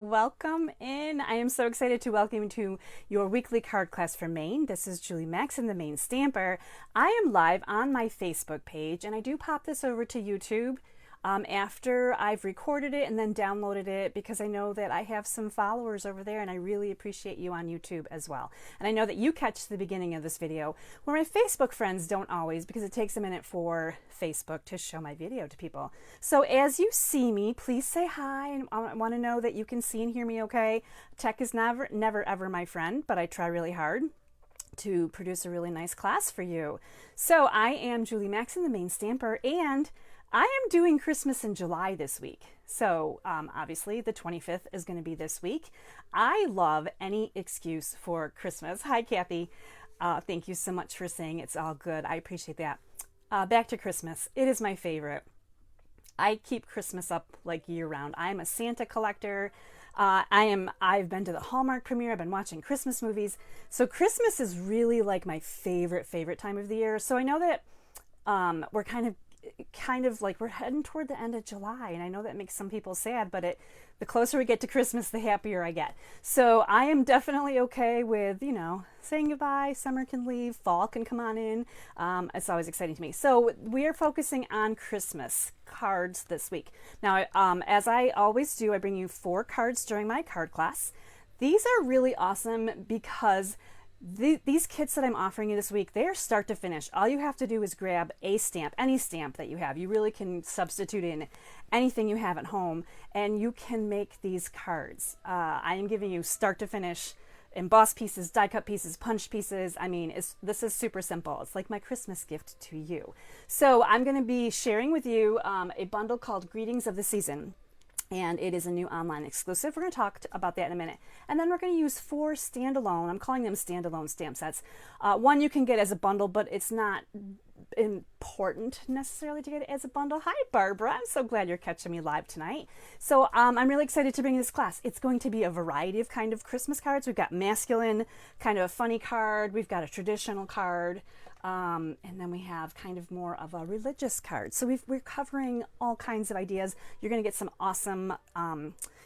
Welcome in. I am so excited to welcome you to your weekly card class for Maine. This is Julie Maxon, the Maine Stamper. I am live on my Facebook page, and I do pop this over to YouTube after I've recorded it and then downloaded it, because I know that I have some followers over there and I really appreciate you on YouTube as well. And I know that you catch the beginning of this video where my Facebook friends don't always, because it takes a minute for Facebook to show my video to people. So as you see me, please say hi, and I want to know that you can see and hear me okay. Tech is never ever my friend, but I try really hard to produce a really nice class for you. So I am Julie Maxon, the Maine Stamper, and I am doing Christmas in July this week. So obviously the 25th is going to be this week. I love any excuse for Christmas. Hi, Kathy. Thank you so much for saying it's all good. I appreciate that. Back to Christmas. It is my favorite. I keep Christmas up like year round. I'm a Santa collector. I've been to the Hallmark premiere. I've been watching Christmas movies. So Christmas is really like my favorite time of the year. So I know that we're kind of like we're heading toward the end of July, and I know that makes some people sad, but the closer we get to Christmas, the happier I get. So I am definitely okay with, saying goodbye. Summer can leave, fall can come on in. It's always exciting to me. So we are focusing on Christmas cards this week. Now, as I always do, I bring you 4 cards during my card class. These are really awesome because these kits that I'm offering you this week, they are start to finish. All you have to do is grab a stamp, any stamp that you have. You really can substitute in anything you have at home, and you can make these cards. I am giving you start to finish embossed pieces, die cut pieces, punched pieces. I mean, this is super simple. It's like my Christmas gift to you. So I'm going to be sharing with you a bundle called Greetings of the Season. And it is a new online exclusive. We're going to talk about that in a minute. And then we're going to use 4 standalone, I'm calling them standalone stamp sets. One you can get as a bundle, but it's not important necessarily to get it as a bundle. Hi, Barbara. I'm so glad you're catching me live tonight. So I'm really excited to bring this class. It's going to be a variety of kind of Christmas cards. We've got masculine, kind of a funny card. We've got a traditional card. And then we have kind of more of a religious card. So we're covering all kinds of ideas. You're going to get some awesome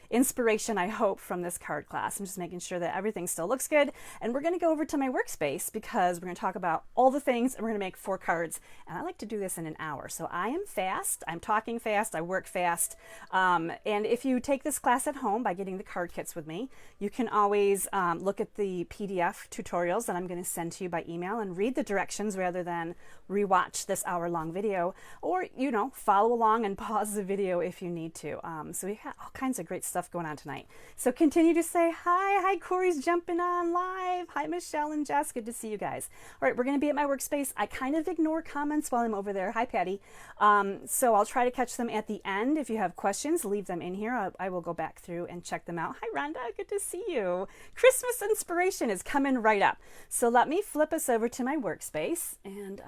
inspiration, I hope, from this card class. I'm just making sure that everything still looks good. And we're going to go over to my workspace because we're going to talk about all the things, and we're going to make 4 cards. And I like to do this in an hour. So I am fast. I'm talking fast. I work fast. And if you take this class at home by getting the card kits with me, you can always look at the PDF tutorials that I'm going to send to you by email and read the directions rather than rewatch this hour-long video, or follow along and pause the video if you need to. So we have all kinds of great stuff going on tonight. So continue to say hi. Hi, Corey's jumping on live. Hi, Michelle and Jess. Good to see you guys. All right, we're going to be at my workspace. I kind of ignore comments while I'm over there. Hi, Patty. So I'll try to catch them at the end. If you have questions, leave them in here. I will go back through and check them out. Hi, Rhonda. Good to see you. Christmas inspiration is coming right up. So let me flip us over to my workspace and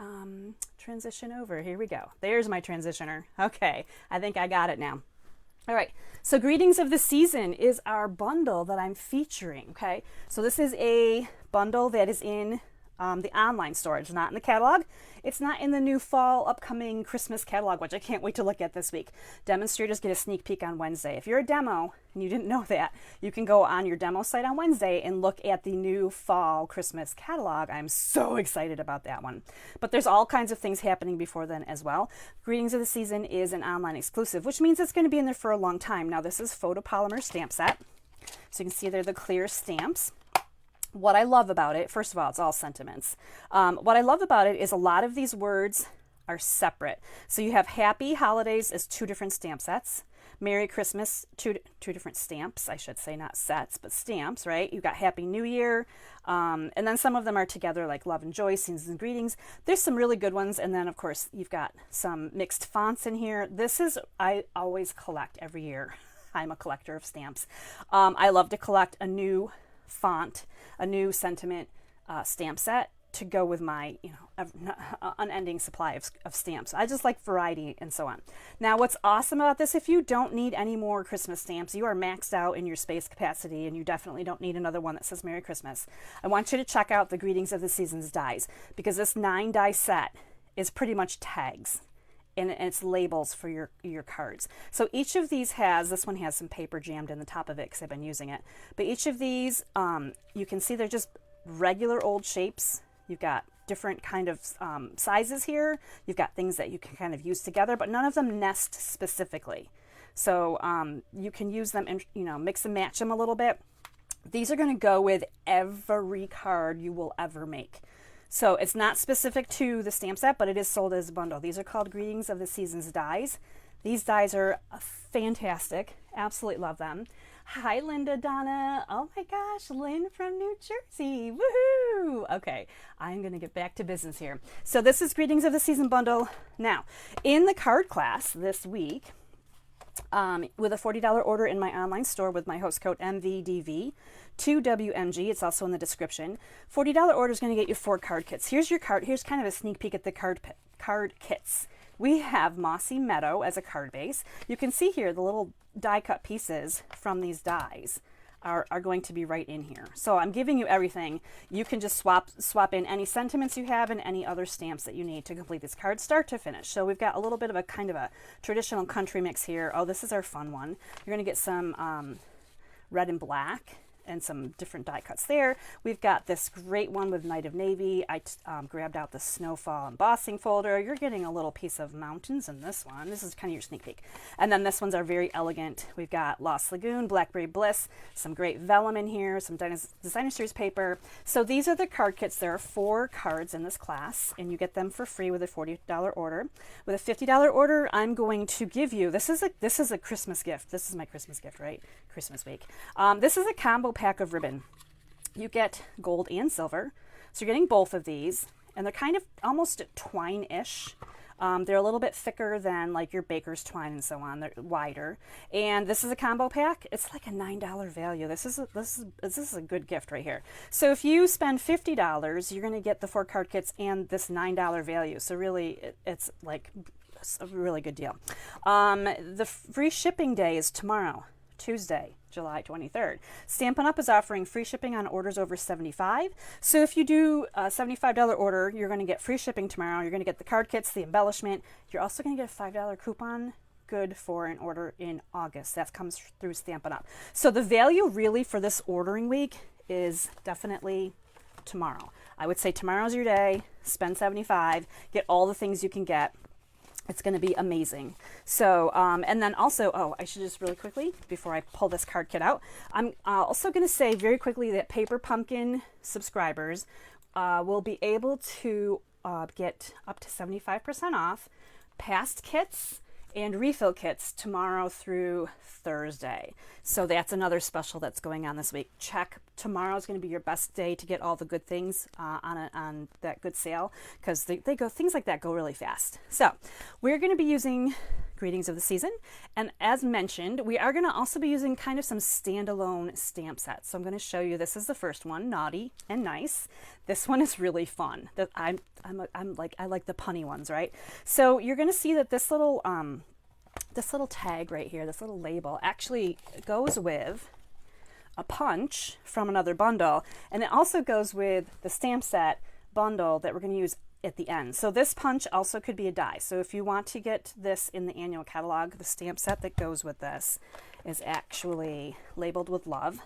transition over. Here we go. There's my transitioner. Okay, I think I got it now. All right, so Greetings of the Season is our bundle that I'm featuring, okay? So this is a bundle that is in the online storage, not in the catalog. It's not in the new fall upcoming Christmas catalog, which I can't wait to look at this week. Demonstrators get a sneak peek on Wednesday. If you're a demo and you didn't know that, you can go on your demo site on Wednesday and look at the new fall Christmas catalog. I'm so excited about that one. But there's all kinds of things happening before then as well. Greetings of the Season is an online exclusive, which means it's going to be in there for a long time. Now, this is photopolymer stamp set. So you can see they're the clear stamps. What I love about it, first of all, it's all sentiments. What I love about it is a lot of these words are separate. So you have Happy Holidays as 2 different stamp sets. Merry Christmas, two different stamps, I should say, not sets, but stamps, right? You've got Happy New Year, and then some of them are together, like Love and Joy, Seasons and Greetings. There's some really good ones, and then, of course, you've got some mixed fonts in here. I always collect every year. I'm a collector of stamps. I love to collect a new font, a new sentiment stamp set to go with my unending supply of stamps. I just like variety and so on. Now, what's awesome about this, if you don't need any more Christmas stamps, you are maxed out in your space capacity, and you definitely don't need another one that says Merry Christmas, I want you to check out the Greetings of the Seasons dies, because this 9 die set is pretty much tags. and it's labels for your cards. So each of these has, this one has some paper jammed in the top of it because I've been using it. But each of these, you can see they're just regular old shapes. You've got different kind of sizes here. You've got things that you can kind of use together, but none of them nest specifically. So you can use them and, you know, mix and match them a little bit. These are going to go with every card you will ever make. So it's not specific to the stamp set, but it is sold as a bundle. These are called Greetings of the Seasons dies. These dies are fantastic. Absolutely love them. Hi, Linda, Donna. Oh my gosh, Lynn from New Jersey. Woohoo! Okay, I'm going to get back to business here. So this is Greetings of the Season bundle. Now, in the card class this week, with a $40 order in my online store with my host code MVDV2WMG, it's also in the description. $40 order is going to get you 4 card kits. Here's your card. Here's kind of a sneak peek at the card kits. We have Mossy Meadow as a card base. You can see here the little die cut pieces from these dies are going to be right in here. So I'm giving you everything. You can just swap in any sentiments you have and any other stamps that you need to complete this card start to finish. So we've got a little bit of a kind of a traditional country mix here. Oh, this is our fun one. You're going to get some red and black and some different die cuts there. We've got this great one with Night of Navy. I grabbed out the Snowfall embossing folder. You're getting a little piece of mountains in this one. This is kind of your sneak peek. And then this one's our very elegant. We've got Lost Lagoon, Blackberry Bliss, some great vellum in here, some Designer Series paper. So these are the card kits. There are 4 cards in this class, and you get them for free with a $40 order. With a $50 order, I'm going to give you, this is a Christmas gift. This is my Christmas gift, right? Christmas week. This is a combo pack of ribbon. You get gold and silver, so you're getting both of these, and they're kind of almost twine-ish. They're a little bit thicker than like your baker's twine and so on. They're wider, and this is a combo pack. It's like a $9 value. This is a good gift right here. So if you spend $50, you're going to get the 4 card kits and this $9 value. So really, it's like a really good deal. The free shipping day is tomorrow, Tuesday, July 23rd. Stampin' Up! Is offering free shipping on orders over $75. So if you do a $75 order, you're going to get free shipping tomorrow. You're going to get the card kits, the embellishment. You're also going to get a $5 coupon good for an order in August. That comes through Stampin' Up! So the value really for this ordering week is definitely tomorrow. I would say tomorrow's your day. Spend $75. Get all the things you can get. It's going to be amazing. So, and then also, oh, I should just really quickly, before I pull this card kit out, I'm also going to say very quickly that Paper Pumpkin subscribers will be able to get up to 75% off past kits and refill kits tomorrow through Thursday. So that's another special that's going on this week. Check. Tomorrow's going to be your best day to get all the good things on that good sale, because things like that go really fast. So we're going to be using Greetings of the Season, and as mentioned, we are going to also be using kind of some standalone stamp sets. So I'm going to show you. This is the first one, Naughty and Nice. This one is really fun. That I like the punny ones, right? So you're going to see that this little tag right here, this little label, actually goes with a punch from another bundle, and it also goes with the stamp set bundle that we're going to use at the end. So this punch also could be a die. So if you want to get this in the annual catalog, the stamp set that goes with this is actually labeled with love.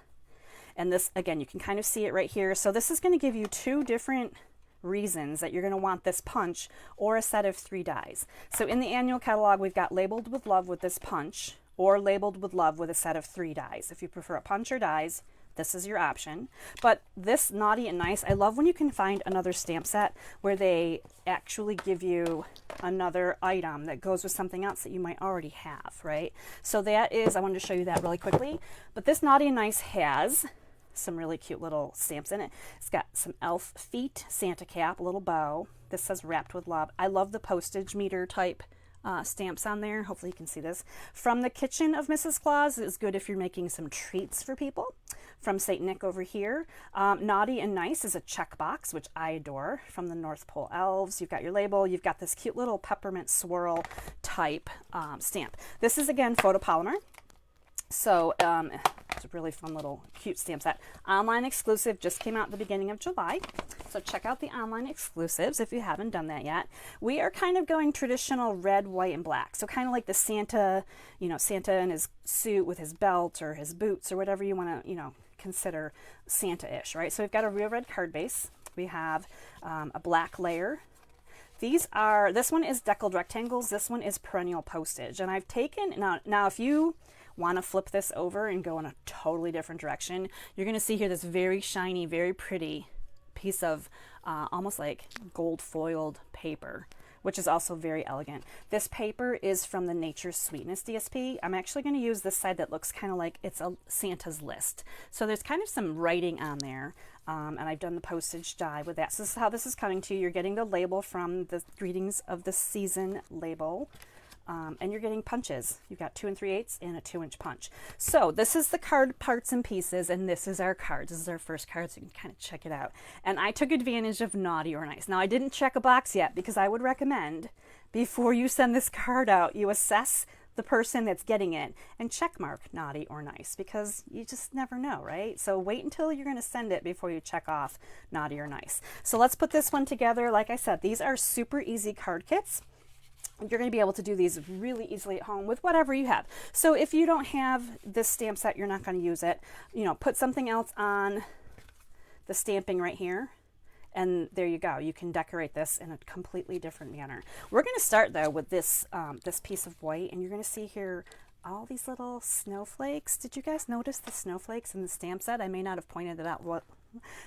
And this, again, you can kind of see it right here. So this is going to give you 2 different reasons that you're going to want this punch or a set of 3 dies. So in the annual catalog, we've got labeled with love with this punch, or labeled with love with a set of 3 dies. If you prefer a punch or dies, this is your option. But this Naughty and Nice, I love when you can find another stamp set where they actually give you another item that goes with something else that you might already have, right? So that is, I wanted to show you that really quickly. But this Naughty and Nice has some really cute little stamps in it. It's got some elf feet, Santa cap, a little bow. This says Wrapped with Love. I love the postage meter type stamps on there. Hopefully you can see this. From the Kitchen of Mrs. Claus is good if you're making some treats for people. From St. Nick over here. Naughty and Nice is a checkbox, which I adore, from the North Pole Elves. You've got your label. You've got this cute little peppermint swirl type stamp. This is, again, photopolymer. So It's a really fun little cute stamp set. Online exclusive, just came out at the beginning of July. So check out the online exclusives if you haven't done that yet. We are kind of going traditional red, white, and black. So kind of like the Santa, Santa in his suit with his belt or his boots or whatever you want to, consider Santa-ish, right? So we've got a real red card base. We have a black layer. This one is deckled rectangles. This one is perennial postage. And I've taken, now if you want to flip this over and go in a totally different direction, you're going to see here this very shiny, very pretty piece of almost like gold foiled paper, which is also very elegant. This paper is from the Nature's Sweetness DSP. I'm actually going to use this side that looks kind of like it's a Santa's list. So there's kind of some writing on there, and I've done the postage die with that. So this is how this is coming to you. You're getting the label from the Greetings of the Season label. And you're getting punches. You've got 2 3/8 and a 2-inch punch. So this is the card parts and pieces, and this is our cards. This is our first card, so you can kind of check it out. And I took advantage of naughty or nice. Now I didn't check a box yet because I would recommend before you send this card out, you assess the person that's getting it and check mark naughty or nice, because you just never know, right? So wait until you're going to send it before you check off naughty or nice. So let's put this one together. Like I said, these are super easy card kits. You're going to be able to do these really easily at home with whatever you have. So if you don't have this stamp set, you're not going to use it. Put something else on the stamping right here, and there you go. You can decorate this in a completely different manner. We're going to start though with this this piece of white, and you're going to see here all these little snowflakes. Did you guys notice the snowflakes in the stamp set? I may not have pointed it out,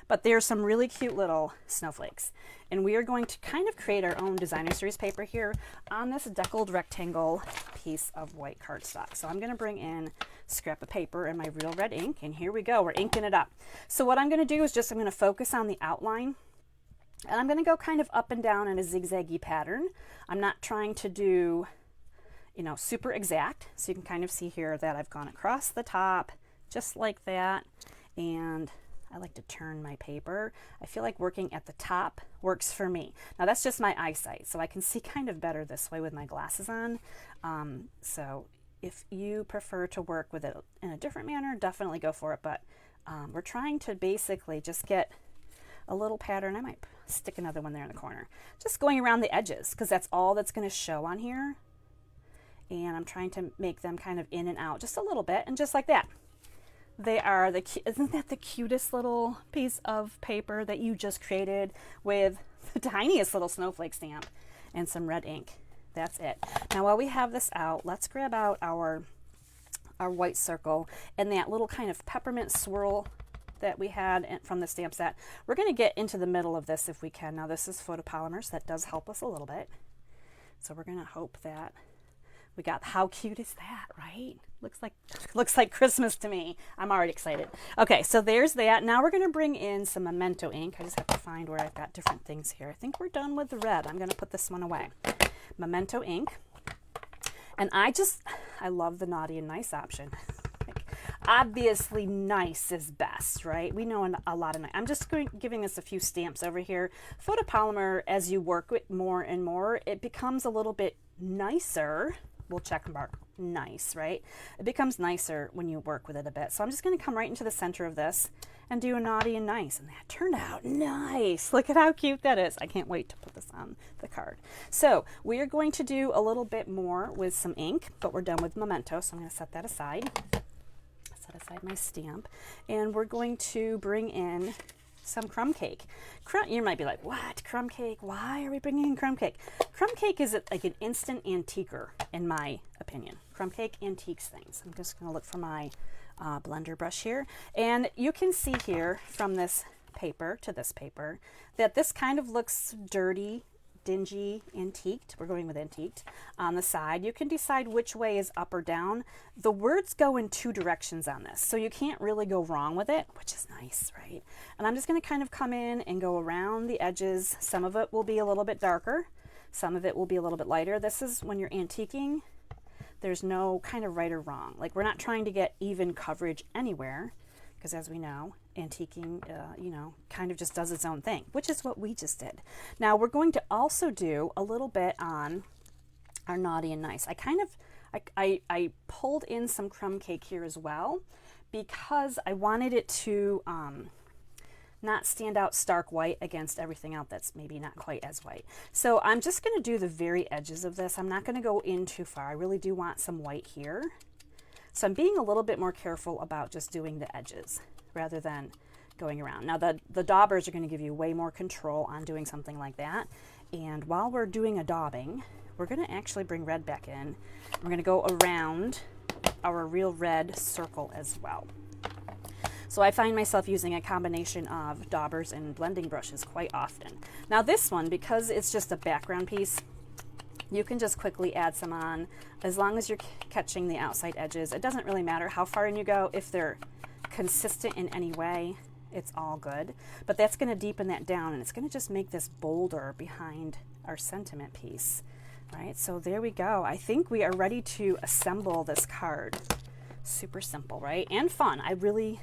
but there's some really cute little snowflakes. And we are going to kind of create our own designer series paper here on this deckled rectangle piece of white cardstock. So I'm going to bring in scrap of paper and my real red ink, and here we go. We're inking it up. So what I'm going to do is I'm going to focus on the outline, and I'm going to go kind of up and down in a zigzaggy pattern. I'm not trying to do super exact. So you can kind of see here that I've gone across the top just like that, and I like to turn my paper. I feel like working at the top works for me. Now that's just my eyesight, so I can see kind of better this way with my glasses on. So if you prefer to work with it in a different manner, definitely go for it. But we're trying to basically just get a little pattern. I might stick another one there in the corner. Just going around the edges, because that's all that's going to show on here. And I'm trying to make them kind of in and out just a little bit, and just like that. They are isn't that the cutest little piece of paper that you just created with the tiniest little snowflake stamp and some red ink? That's it. Now while we have this out, let's grab out our white circle and that little kind of peppermint swirl that we had from the stamp set. We're going to get into the middle of this if we can. Now this is photopolymers, so that does help us a little bit. So we're going to hope that we got, how cute is that, right? Looks like Christmas to me. I'm already excited. Okay, so there's that. Now we're going to bring in some Memento ink. I just have to find where I've got different things here. I think we're done with the red. I'm going to put this one away. Memento ink. And I love the naughty and nice option. Obviously nice is best, right? We know a lot of nice. I'm just giving us a few stamps over here. Photopolymer, as you work with more and more, it becomes a little bit nicer. We'll check mark nice, right? It becomes nicer when you work with it a bit. So I'm just going to come right into the center of this and do a naughty and nice, and that turned out nice. Look at how cute that is. I can't wait to put this on the card. So we are going to do a little bit more with some ink, but we're done with Memento, so I'm going to set that aside. Set aside my stamp, and we're going to bring in some crumb cake. You might be like, what? Crumb cake? Why are we bringing in crumb cake? Crumb cake is like an instant antiquer, in my opinion. Crumb cake antiques things. I'm just going to look for my blender brush here. And you can see here from this paper to this paper that this kind of looks dirty, dingy, antiqued. We're going with antiqued on the side. You can decide which way is up or down. The words go in two directions on this, so you can't really go wrong with it, which is nice, right? And I'm just going to kind of come in and go around the edges. Some of it will be a little bit darker. Some of it will be a little bit lighter. This is when you're antiquing. There's no kind of right or wrong. Like, we're not trying to get even coverage anywhere, because as we know, antiquing, kind of just does its own thing, which is what we just did. Now we're going to also do a little bit on our naughty and nice. I pulled in some crumb cake here as well, because I wanted it to not stand out stark white against everything else that's maybe not quite as white. So I'm just going to do the very edges of this. I'm not going to go in too far. I really do want some white here. So I'm being a little bit more careful about just doing the edges rather than going around. Now the daubers are going to give you way more control on doing something like that. And while we're doing a daubing, we're going to actually bring red back in. We're going to go around our real red circle as well. So I find myself using a combination of daubers and blending brushes quite often. Now this one, because it's just a background piece, you can just quickly add some on as long as you're catching the outside edges. It doesn't really matter how far in you go. If they're consistent in any way, it's all good. But that's going to deepen that down, and it's going to just make this bolder behind our sentiment piece. Right, so there we go. I think we are ready to assemble this card. Super simple, right? And fun. I really...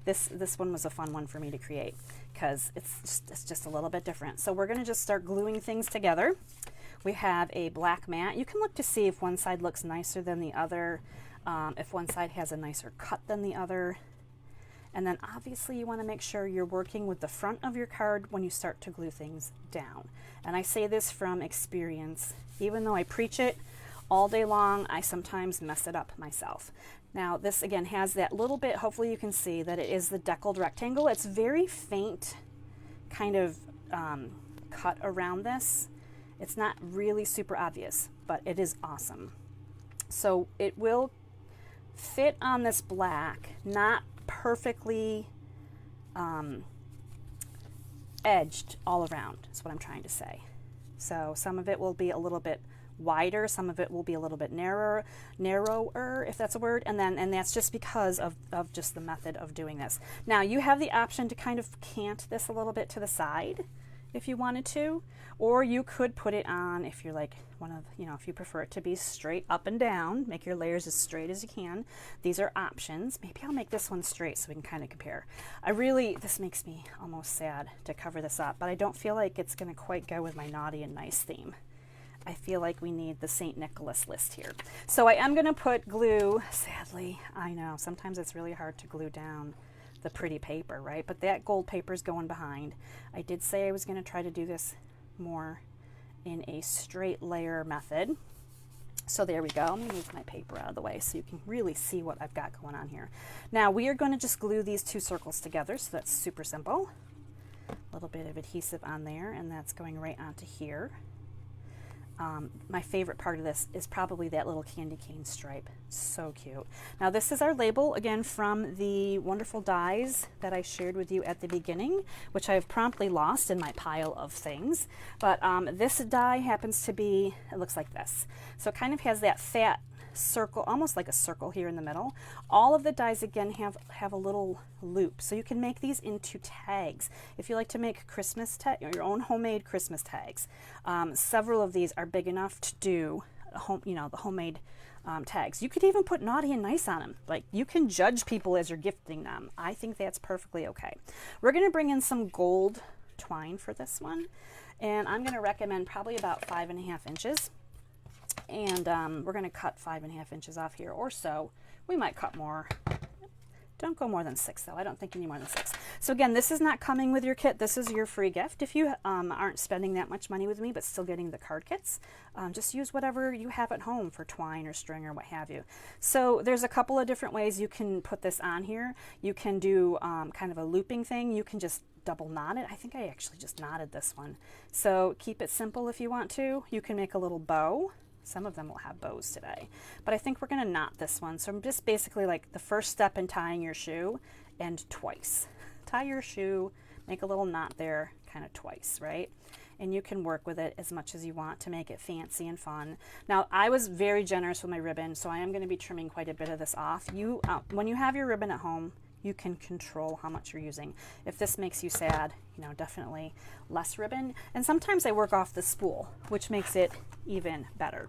This one was a fun one for me to create because it's just a little bit different. So we're going to just start gluing things together. We have a black mat. You can look to see if one side looks nicer than the other, if one side has a nicer cut than the other. And then obviously you want to make sure you're working with the front of your card when you start to glue things down. And I say this from experience. Even though I preach it all day long, I sometimes mess it up myself. Now this again has that little bit, hopefully you can see that it is the deckled rectangle. It's very faint kind of cut around this. It's not really super obvious, but it is awesome. So it will fit on this black, not perfectly edged all around, is what I'm trying to say. So some of it will be a little bit wider, some of it will be a little bit narrower, if that's a word, and that's just because of just the method of doing this. Now you have the option to kind of cant this a little bit to the side if you wanted to, or you could put it on if you're like if you prefer it to be straight up and down, make your layers as straight as you can. These are options. Maybe I'll make this one straight so we can kind of compare. This makes me almost sad to cover this up, but I don't feel like it's going to quite go with my naughty and nice theme. I feel like we need the St. Nicholas list here. So I am going to put glue, sadly, I know, sometimes it's really hard to glue down the pretty paper, right? But that gold paper is going behind. I did say I was going to try to do this more in a straight layer method. So there we go. Let me move my paper out of the way so you can really see what I've got going on here. Now we are going to just glue these two circles together, so that's super simple. A little bit of adhesive on there, and that's going right onto here. My favorite part of this is probably that little candy cane stripe. So cute. Now this is our label, again, from the wonderful dies that I shared with you at the beginning, which I have promptly lost in my pile of things. But this die happens to be, it looks like this. So it kind of has that fat circle, almost like a circle here in the middle. All of the dies again have a little loop, so you can make these into tags if you like to make Christmas your own homemade Christmas tags. Several of these are big enough to do the homemade tags. You could even put naughty and nice on them. Like, you can judge people as you're gifting them. I think that's perfectly okay. We're going to bring in some gold twine for this one, and I'm going to recommend probably about 5.5 inches. And we're going to cut 5.5 inches off here or so. We might cut more. Don't go more than 6 though. I don't think you need more than 6. So again, this is not coming with your kit. This is your free gift. If you aren't spending that much money with me but still getting the card kits, just use whatever you have at home for twine or string or what have you. So there's a couple of different ways you can put this on here. You can do kind of a looping thing. You can just double knot it. I think I actually just knotted this one. So keep it simple if you want to. You can make a little bow. Some of them will have bows today, but I think we're going to knot this one. So I'm just basically like the first step in tying your shoe, and twice. Tie your shoe, make a little knot there, kind of twice, right? And you can work with it as much as you want to make it fancy and fun. Now, I was very generous with my ribbon, so I am going to be trimming quite a bit of this off. When you have your ribbon at home, you can control how much you're using. If this makes you sad, definitely less ribbon. And sometimes I work off the spool, which makes it even better.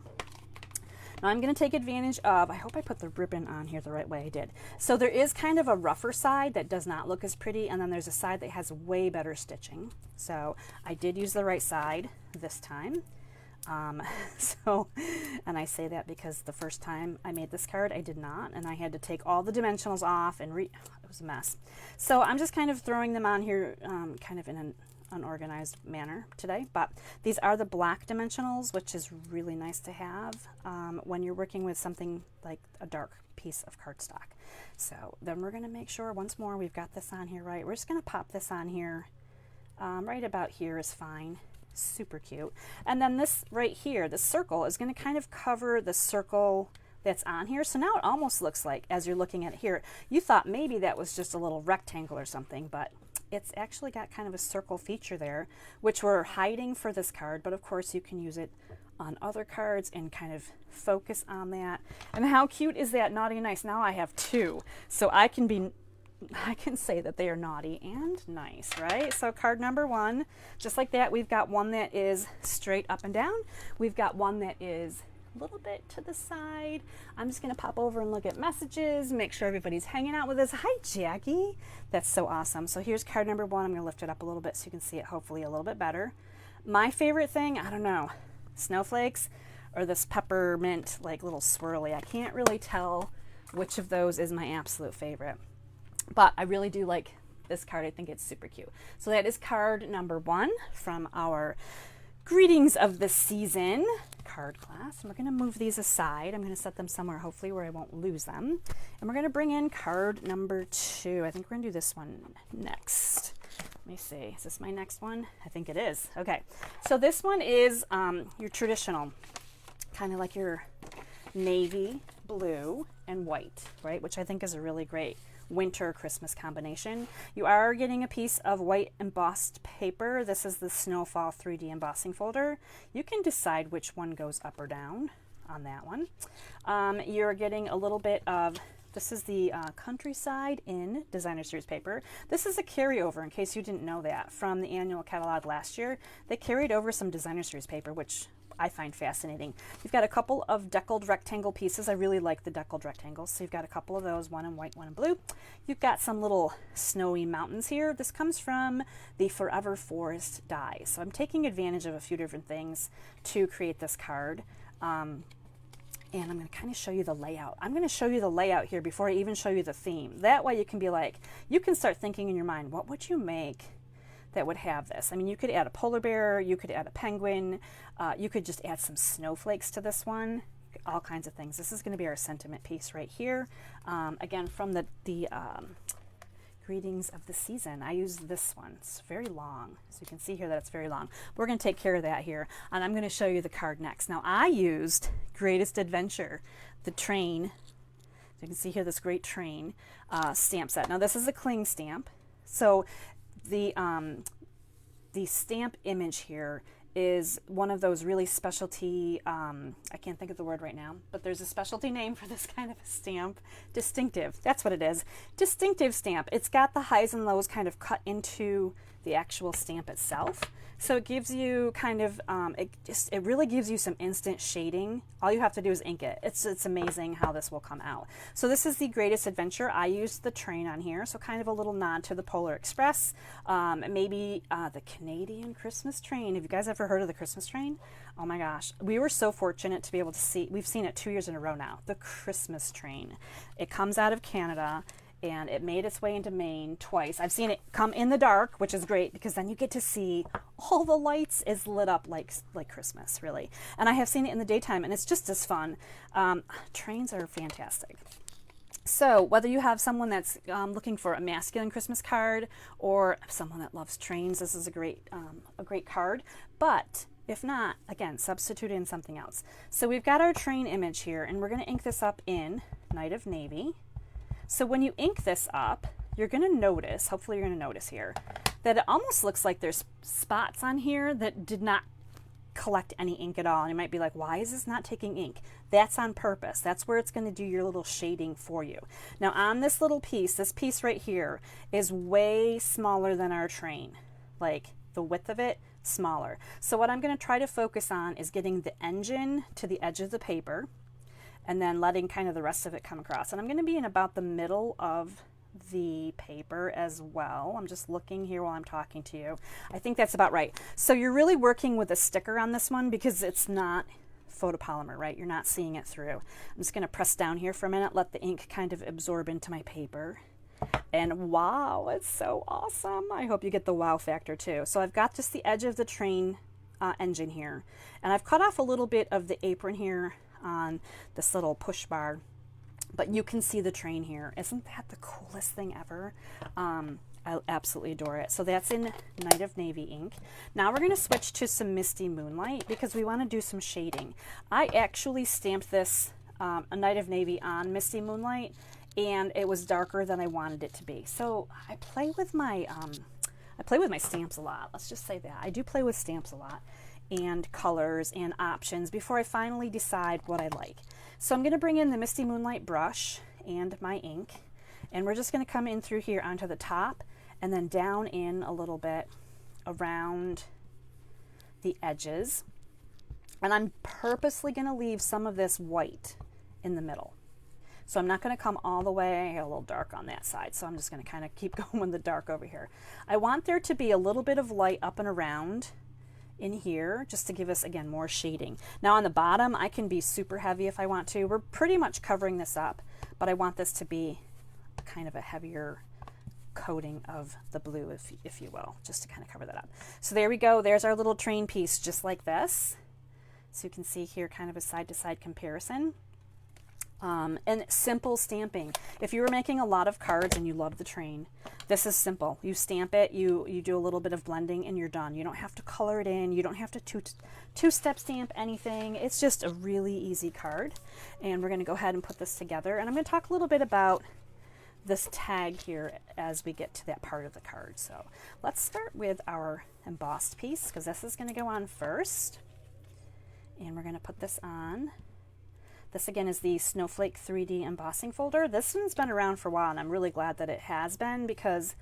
Now I'm going to take advantage of, I hope I put the ribbon on here the right way. I did. So there is kind of a rougher side that does not look as pretty, and then there's a side that has way better stitching. So I did use the right side this time. So, and I say that because the first time I made this card, I did not, and I had to take all the dimensionals off and it was a mess. So I'm just kind of throwing them on here, kind of in an unorganized manner today, but these are the black dimensionals, which is really nice to have when you're working with something like a dark piece of cardstock. So then we're going to make sure once more we've got this on here right. We're just going to pop this on here. Right about here is fine. Super cute. And then this right here, the circle, is going to kind of cover the circle that's on here. So now it almost looks like, as you're looking at it here, you thought maybe that was just a little rectangle or something, but it's actually got kind of a circle feature there, which we're hiding for this card, but of course you can use it on other cards and kind of focus on that. And how cute is that naughty and nice? Now I have two, so I can say that they are naughty and nice, right? So card number one, just like that, we've got one that is straight up and down. We've got one that is a little bit to the side. I'm just going to pop over and look at messages, make sure everybody's hanging out with us. Hi, Jackie. That's so awesome. So here's card number one. I'm going to lift it up a little bit so you can see it hopefully a little bit better. My favorite thing, I don't know, snowflakes or this peppermint like little swirly. I can't really tell which of those is my absolute favorite. But I really do like this card. I think it's super cute. So that is card number one from our Greetings of the Season card class. And we're going to move these aside. I'm going to set them somewhere, hopefully, where I won't lose them. And we're going to bring in card number two. I think we're going to do this one next. Let me see. Is this my next one? I think it is. Okay. So this one is your traditional, kind of like your navy, blue, and white, right? Which I think is a really great winter Christmas combination. You are getting a piece of white embossed paper. This is the Snowfall 3D embossing folder. You can decide which one goes up or down on that one. You're getting a little bit of, this is the Countryside in Designer Series paper. This is a carryover, in case you didn't know that, from the annual catalog last year. They carried over some Designer Series paper, which I find fascinating. You've got a couple of deckled rectangle pieces. I really like the deckled rectangles. So you've got a couple of those, one in white, one in blue. You've got some little snowy mountains here. This comes from the Forever Forest die. So I'm taking advantage of a few different things to create this card. And I'm going to kind of show you the layout. I'm going to show you the layout here before I even show you the theme. That way you can be like, you can start thinking in your mind, what would you make that would have this? I mean, you could add a polar bear, you could add a penguin, you could just add some snowflakes to this one, all kinds of things. This is going to be our sentiment piece right here. Again, from the Greetings of the Season. I used this one. It's very long, so you can see here that it's very long. We're going to take care of that here, and I'm going to show you the card next. Now, I used Greatest Adventure, the train. So you can see here this great train stamp set. Now, this is a cling stamp. So the stamp image here is one of those really specialty, I can't think of the word right now, but there's a specialty name for this kind of a stamp. Distinctive, that's what it is. Distinctive stamp. It's got the highs and lows kind of cut into the actual stamp itself. So it gives you kind of, it really gives you some instant shading. All you have to do is ink it. It's amazing how this will come out. So this is the Greatest Adventure. I used the train on here, so kind of a little nod to the Polar Express. Maybe the Canadian Christmas train. Have you guys ever heard of the Christmas train? Oh my gosh. We were so fortunate to be able to see, we've seen it 2 years in a row now, the Christmas train. It comes out of Canada, and it made its way into Maine twice. I've seen it come in the dark, which is great because then you get to see all the lights is lit up like Christmas, really. And I have seen it in the daytime, and it's just as fun. Trains are fantastic. So whether you have someone that's looking for a masculine Christmas card or someone that loves trains, this is a great card. But if not, again, substitute in something else. So we've got our train image here, and we're going to ink this up in Night of Navy. So when you ink this up, you're going to notice, hopefully you're going to notice here, that it almost looks like there's spots on here that did not collect any ink at all. And you might be like, why is this not taking ink? That's on purpose. That's where it's going to do your little shading for you. Now on this little piece, this piece right here is way smaller than our train. Like the width of it, smaller. So what I'm going to try to focus on is getting the engine to the edge of the paper, and then letting kind of the rest of it come across. And I'm going to be in about the middle of the paper as well. I'm just looking here while I'm talking to you. I think that's about right. So you're really working with a sticker on this one because it's not photopolymer, right? You're not seeing it through. I'm just going to press down here for a minute, let the ink kind of absorb into my paper. And wow, it's so awesome. I hope you get the wow factor too. So I've got just the edge of the train engine here, and I've cut off a little bit of the apron here on this little push bar, but you can see the train here. Isn't that the coolest thing ever? I absolutely adore it. So that's in Night of Navy ink. Now we're going to switch to some Misty Moonlight because we want to do some shading. I actually stamped this a Night of Navy on Misty Moonlight, and it was darker than I wanted it to be. So I play with my stamps a lot. Let's just say that. I do play with stamps a lot and colors and options before I finally decide what I like. So I'm going to bring in the Misty Moonlight brush and my ink, and we're just going to come in through here onto the top and then down in a little bit around the edges. And I'm purposely going to leave some of this white in the middle. So I'm not going to come all the way. I got a little dark on that side, so I'm just going to kind of keep going with the dark over here. I want there to be a little bit of light up and around in here just to give us, again, more shading. Now on the bottom, I can be super heavy if I want to. We're pretty much covering this up, but I want this to be kind of a heavier coating of the blue, if you will, just to kind of cover that up. So there we go. There's our little train piece, just like this. So you can see here kind of a side-to-side comparison. And simple stamping. If you were making a lot of cards and you love the train, this is simple. You stamp it, you do a little bit of blending, and you're done. You don't have to color it in. You don't have to two-step stamp anything. It's just a really easy card. And we're going to go ahead and put this together. And I'm going to talk a little bit about this tag here as we get to that part of the card. So let's start with our embossed piece because this is going to go on first. And we're going to put this on. This again is the Snowflake 3D embossing folder. This one's been around for a while, and I'm really glad that it has been because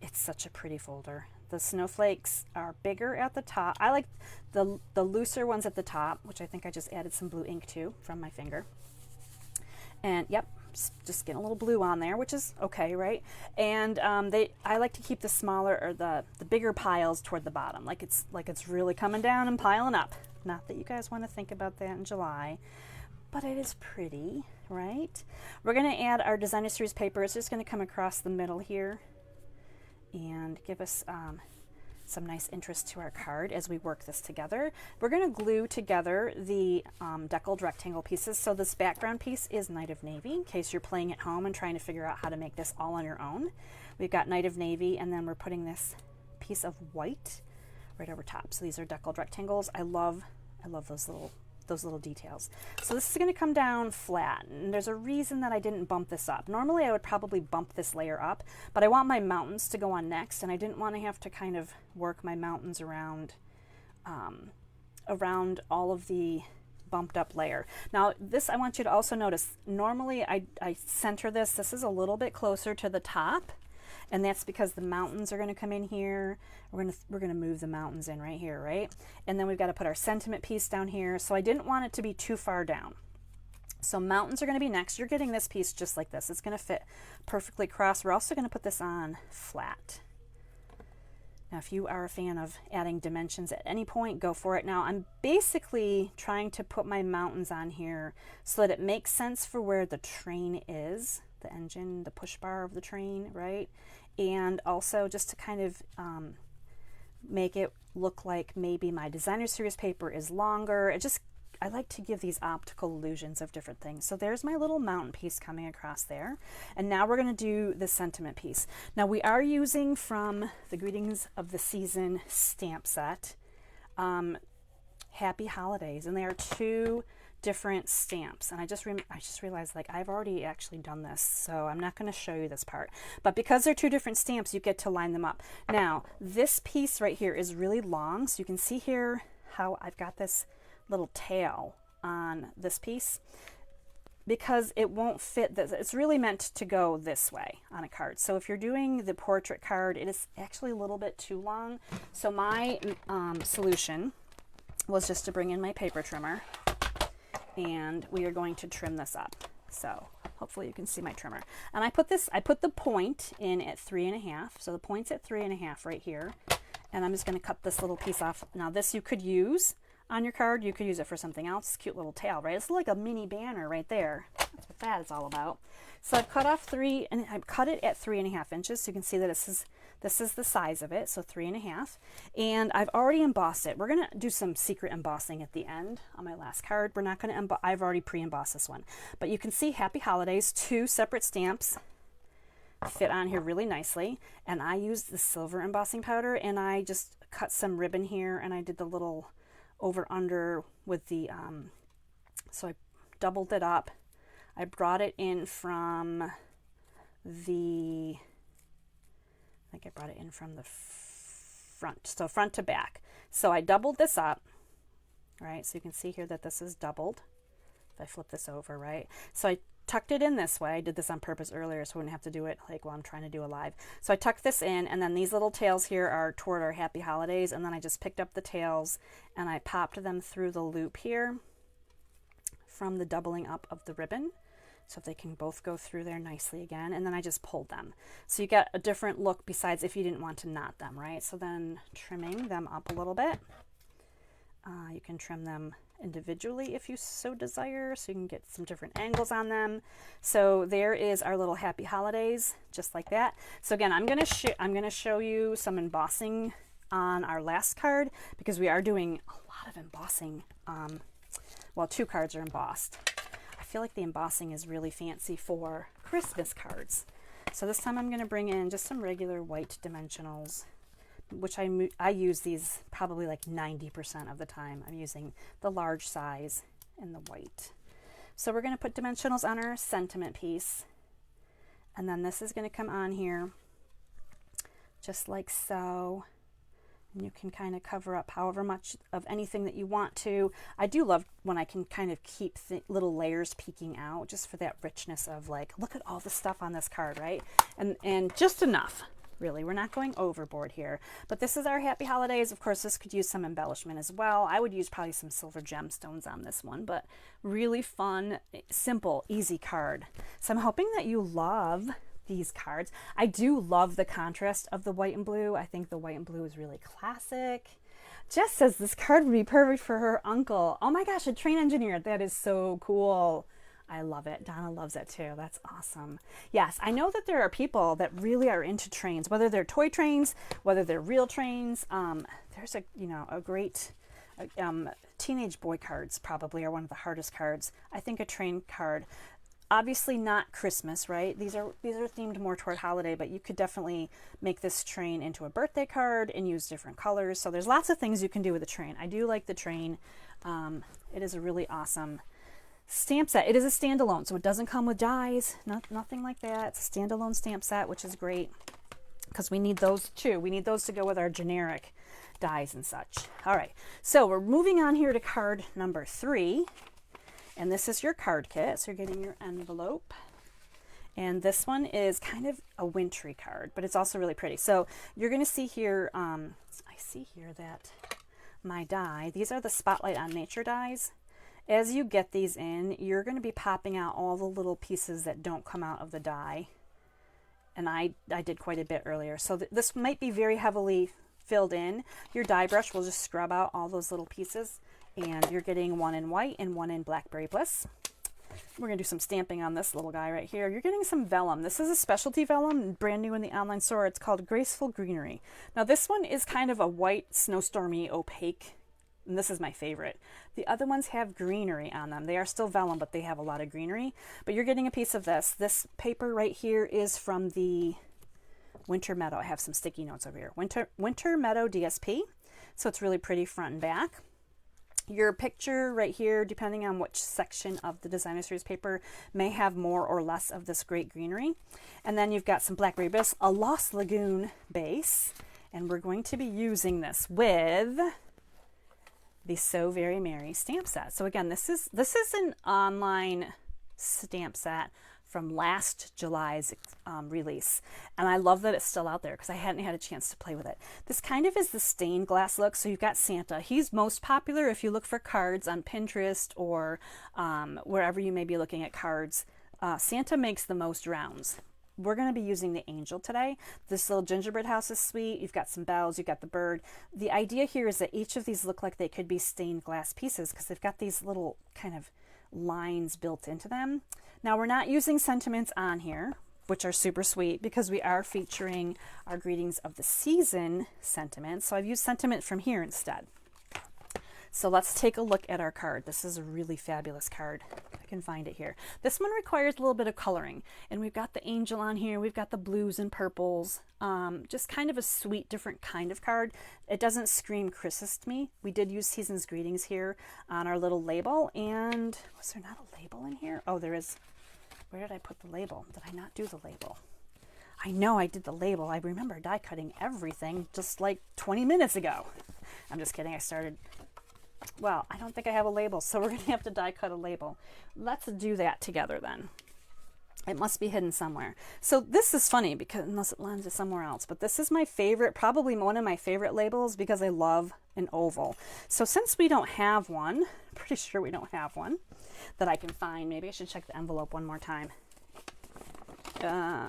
it's such a pretty folder. The snowflakes are bigger at the top. I like the looser ones at the top, which I think I just added some blue ink to from my finger. And yep, just getting a little blue on there, which is okay, right? And I like to keep the smaller or the bigger piles toward the bottom, like it's really coming down and piling up. Not that you guys want to think about that in July, but it is pretty, right? We're going to add our designer series paper. It's just going to come across the middle here and give us some nice interest to our card as we work this together. We're going to glue together the deckled rectangle pieces. So this background piece is Night of Navy, in case you're playing at home and trying to figure out how to make this all on your own. We've got Night of Navy, and then we're putting this piece of white right over top. So these are deckled rectangles. I love those little details. So this is going to come down flat, and there's a reason that I didn't bump this up. Normally I would probably bump this layer up, but I want my mountains to go on next, and I didn't want to have to kind of work my mountains around around all of the bumped up layer. Now this, I want you to also notice, normally I center this. This is a little bit closer to the top, and that's because the mountains are going to come in here. We're going to move the mountains in right here, right? And then we've got to put our sentiment piece down here. So I didn't want it to be too far down. So mountains are going to be next. You're getting this piece just like this. It's going to fit perfectly across. We're also going to put this on flat. Now, if you are a fan of adding dimensions at any point, go for it. Now, I'm basically trying to put my mountains on here so that it makes sense for where the train is, the engine, the push bar of the train, right? And also just to kind of make it look like maybe my designer series paper is longer. I like to give these optical illusions of different things. So there's my little mountain piece coming across there. And now we're going to do the sentiment piece. Now we are using from the Greetings of the Season stamp set, Happy Holidays. And they are two different stamps, and I just realized, like, I've already actually done this, so I'm not going to show you this part, but because they're two different stamps, you get to line them up. Now this piece right here is really long, so you can see here how I've got this little tail on this piece because it won't fit this. It's really meant to go this way on a card. So if you're doing the portrait card, it is actually a little bit too long. So my solution was just to bring in my paper trimmer, and we are going to trim this up. So Hopefully you can see my trimmer. And I put the point in at 3.5. So the point's at 3.5 right here. And I'm just going to cut this little piece off. Now this you could use on your card. You could use it for something else. Cute little tail, right? It's like a mini banner right there. That's what that is all about. So I've cut off 3, and I've cut it at 3.5 inches. So you can see that this is the size of it. So 3.5. And I've already embossed it. We're going to do some secret embossing at the end on my last card. We're not going to emboss. I've already pre-embossed this one. But you can see Happy Holidays, 2 separate stamps fit on here really nicely. And I used the silver embossing powder, and I just cut some ribbon here, and I did the little over under with the so I doubled it up. I brought it in from I think I brought it in from the front, so front to back. So I doubled this up, right? So you can see here that this is doubled. If I flip this over, right? So I tucked it in this way. I did this on purpose earlier so I wouldn't have to do it like while I'm trying to do a live. So I tucked this in, and then these little tails here are toward our Happy Holidays, and then I just picked up the tails and I popped them through the loop here from the doubling up of the ribbon, so they can both go through there nicely again, and then I just pulled them. So you get a different look besides if you didn't want to knot them, right? So then trimming them up a little bit. You can trim them individually if you so desire, so you can get some different angles on them. So there is our little Happy Holidays, just like that. So again, I'm gonna show you some embossing on our last card, because we are doing a lot of embossing. Well, 2 cards are embossed. I feel like the embossing is really fancy for Christmas cards. So this time I'm going to bring in just some regular white dimensionals, which I use these probably like 90% of the time. I'm using the large size and the white. So we're going to put dimensionals on our sentiment piece, and then this is going to come on here just like so. And you can kind of cover up however much of anything that you want to. I do love when I can kind of keep little layers peeking out, just for that richness of like, look at all the stuff on this card, right? And just enough, really. We're not going overboard here. But this is our Happy Holidays. Of course, this could use some embellishment as well. I would use probably some silver gemstones on this one, but really fun, simple, easy card. So I'm hoping that you love these cards. I do love the contrast of the white and blue. I think the white and blue is really classic. Jess says this card would be perfect for her uncle. Oh my gosh, a train engineer. That is so cool. I love it. Donna loves it too. That's awesome. Yes, I know that there are people that really are into trains, whether they're toy trains, whether they're real trains. There's a great teenage boy cards probably are one of the hardest cards. I think a train card. Obviously not Christmas, right? These are themed more toward holiday, but you could definitely make this train into a birthday card and use different colors. So there's lots of things you can do with a train. I do like the train. It is a really awesome stamp set. It is a standalone, so it doesn't come with dies, nothing like that. It's a standalone stamp set, which is great because we need those too. We need those to go with our generic dies and such. All right, so we're moving on here to card number 3. And this is your card kit, so you're getting your envelope. And this one is kind of a wintry card, but it's also really pretty. So you're going to see here, I see here that my die, these are the Spotlight on Nature dies. As you get these in, you're going to be popping out all the little pieces that don't come out of the die. And I did quite a bit earlier. So this might be very heavily filled in. Your die brush will just scrub out all those little pieces. And you're getting one in white and one in Blackberry Bliss. We're going to do some stamping on this little guy right here. You're getting some vellum. This is a specialty vellum, brand new in the online store. It's called Graceful Greenery. Now this one is kind of a white, snowstormy, opaque, and this is my favorite. The other ones have greenery on them. They are still vellum, but they have a lot of greenery. But you're getting a piece of this. This paper right here is from the Winter Meadow. I have some sticky notes over here. Winter Meadow DSP. So it's really pretty front and back. Your picture right here, depending on which section of the designer series paper, may have more or less of this great greenery. And then you've got some Blackberry Bliss, a Lost Lagoon base, and we're going to be using this with the So Very Merry stamp set. So again, this is an online stamp set from last July's release. And I love that it's still out there because I hadn't had a chance to play with it. This kind of is the stained glass look. So you've got Santa. He's most popular if you look for cards on Pinterest or wherever you may be looking at cards Santa makes the most rounds. We're going to be using the angel today. This little gingerbread house is sweet. You've got some bells, you've got the bird. The idea here is that each of these look like they could be stained glass pieces because they've got these little kind of lines built into them. Now we're not using sentiments on here, which are super sweet because we are featuring our greetings of the season sentiments. So I've used sentiment from here instead. So let's take a look at our card. This is a really fabulous card. I can find it here. This one requires a little bit of coloring, and we've got the angel on here. We've got the blues and purples. Just kind of a sweet, different kind of card. It doesn't scream Christmas to me. We did use Season's Greetings here on our little label, and was there not a label in here? Oh, there is. Where did I put the label? Did I not do the label? I know I did the label. I remember die cutting everything just like 20 minutes ago. I'm just kidding. I started... Well, I don't think I have a label, so we're going to have to die cut a label. Let's do that together then. It must be hidden somewhere. So this is funny because unless it lands somewhere else, but this is my favorite, probably one of my favorite labels because I love an oval. So since we don't have one, pretty sure we don't have one that I can find. Maybe I should check the envelope one more time.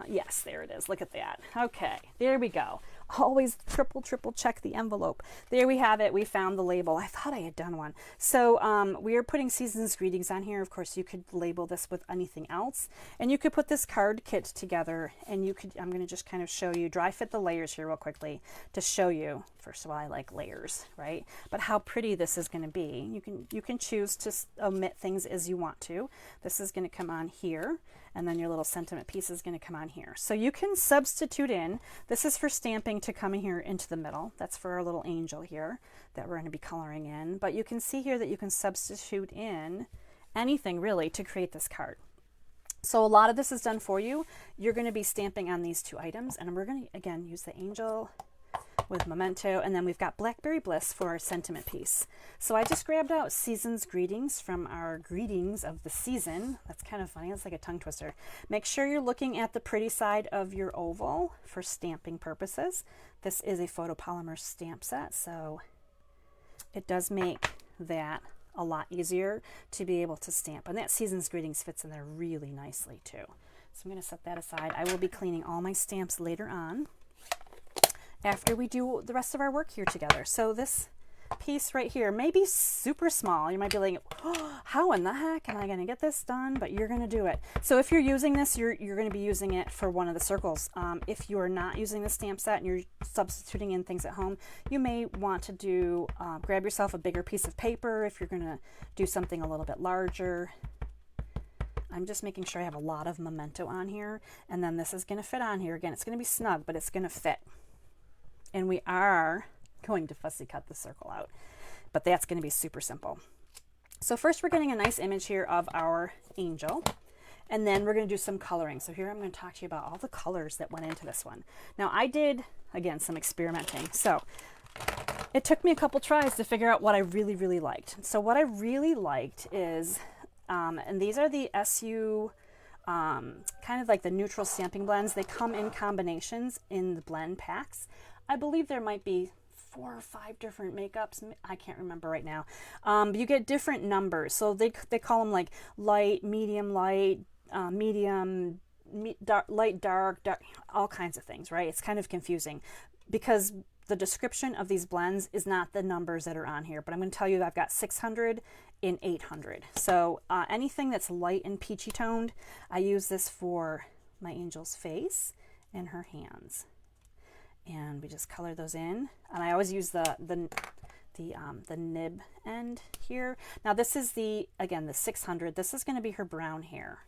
Yes, there it is. Look at that. Okay, there we go. Always triple check the envelope. There we have it. We found the label. I thought I had done one. So we are putting Season's Greetings on here. Of course, you could label this with anything else. And you could put this card kit together and you could, I'm going to just kind of show you, dry fit the layers here real quickly to show you. First of all, I like layers, right? But how pretty this is going to be. You can choose to omit things as you want to. This is going to come on here. And then your little sentiment piece is going to come on here. So you can substitute in, this is for stamping to come in here into the middle. That's for our little angel here that we're going to be coloring in. But you can see here that you can substitute in anything really to create this card. So a lot of this is done for you. You're going to be stamping on these two items. And we're going to, again, use the angel with memento, and then we've got Blackberry Bliss for our sentiment piece. So I just grabbed out Season's Greetings from our greetings of the season. That's kind of funny. It's like a tongue twister. Make sure you're looking at the pretty side of your oval for stamping purposes. This is a photopolymer stamp set, so it does make that a lot easier to be able to stamp. And that Season's Greetings fits in there really nicely too. So I'm going to set that aside. I will be cleaning all my stamps later on, after we do the rest of our work here together. So this piece right here may be super small. You might be like, oh, how in the heck am I going to get this done? But you're going to do it. So if you're using this, you're going to be using it for one of the circles. If you're not using the stamp set and you're substituting in things at home, you may want to do, grab yourself a bigger piece of paper if you're going to do something a little bit larger. I'm just making sure I have a lot of memento on here. And then this is going to fit on here. Again, it's going to be snug, but it's going to fit. And we are going to fussy cut the circle out, but that's going to be super simple. So first we're getting a nice image here of our angel, and then we're going to do some coloring. So here I'm going to talk to you about all the colors that went into this one. Now I did, again, some experimenting. So it took me a couple tries to figure out what I really liked. So what I really liked is, and these are the SU, kind of like the neutral stamping blends. They come in combinations in the blend packs. I believe there might be 4 or 5 different makeups. I can't remember right now. But you get different numbers. So they call them like light, medium, light, medium, light, dark, all kinds of things, right? It's kind of confusing because the description of these blends is not the numbers that are on here. But I'm going to tell you that I've got 600 and 800. So anything that's light and peachy toned, I use this for my angel's face and her hands. And we just color those in, and I always use the nib end here. Now this is again the 600. This is going to be her brown hair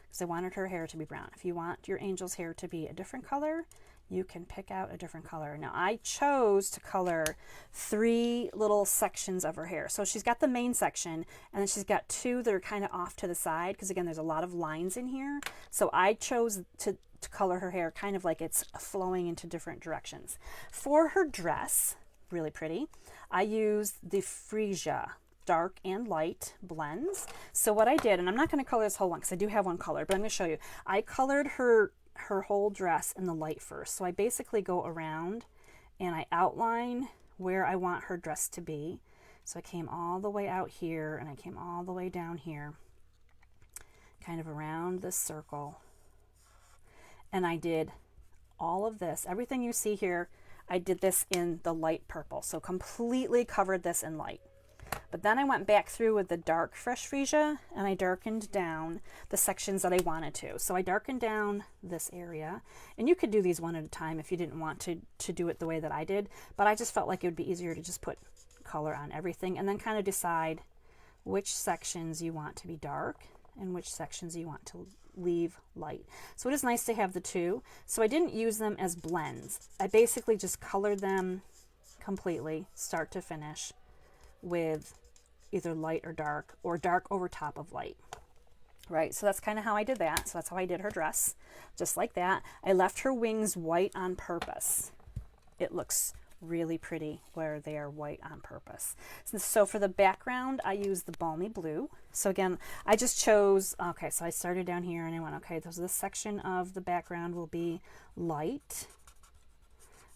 because I wanted her hair to be brown. If you want your angel's hair to be a different color, you can pick out a different color. Now I chose to color 3 little sections of her hair. So she's got the main section, and then she's got 2 that are kind of off to the side because again there's a lot of lines in here. So I chose to color her hair kind of like it's flowing into different directions. For her dress, really pretty, I used the Freesia dark and light blends. So what I did, and I'm not going to color this whole one because I do have one color, but I'm going to show you. I colored her whole dress in the light first. So I basically go around and I outline where I want her dress to be. So I came all the way out here and I came all the way down here. kind of around this circle. And I did all of this, everything you see here, I did this in the light purple, so completely covered this in light. But then I went back through with the dark fresh freesia and I darkened down the sections that I wanted to. So I darkened down this area, and you could do these one at a time if you didn't want to do it the way that I did, but I just felt like it would be easier to just put color on everything and then kind of decide which sections you want to be dark and which sections you want to leave light. So it is nice to have the two. So I didn't use them as blends. I basically just colored them completely, start to finish, with either light or dark over top of light. Right, so that's kind of how I did that. So that's how I did her dress, just like that. I left her wings white on purpose. It looks really pretty where they are white on purpose. So for the background, I used the balmy blue. So again, I just chose, okay, so I started down here and I went, okay, so this section of the background will be light.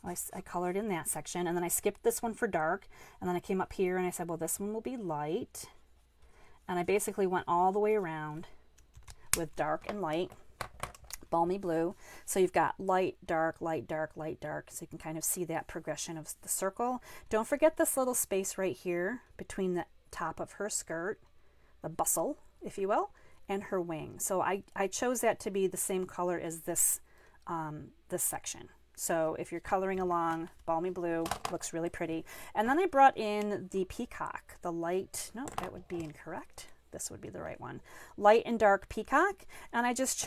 I colored in that section, and then I skipped this one for dark, and then I came up here and I said, well, this one will be light. And I basically went all the way around with dark and light, balmy blue. So you've got light, dark, light, dark, light, dark. So you can kind of see that progression of the circle. Don't forget this little space right here between the top of her skirt, the bustle, if you will, and her wing. So I chose that to be the same color as this, this section. So if you're coloring along, balmy blue looks really pretty. And then I brought in the peacock, the light, no, that would be incorrect. This would be the right one. Light and dark peacock. And I just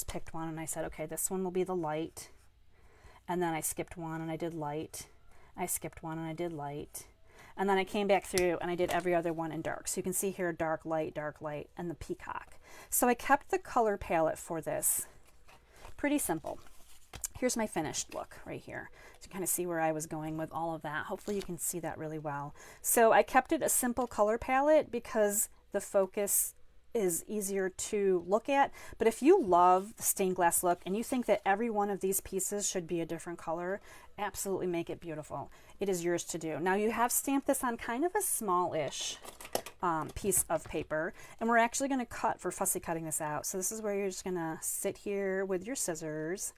picked one and I said, okay, this one will be the light. And then I skipped one and I did light. I skipped one and I did light. And then I came back through and I did every other one in dark. So you can see here, dark, light, and the peacock. So I kept the color palette for this pretty simple. Here's my finished look right here. So you kind of see where I was going with all of that. Hopefully you can see that really well. So I kept it a simple color palette because the focus is easier to look at. But if you love the stained glass look and you think that every one of these pieces should be a different color, absolutely make it beautiful. It is yours to do. Now you have stamped this on kind of a smallish piece of paper, and we're actually going to cut for fussy cutting this out. So this is where you're just going to sit here with your scissors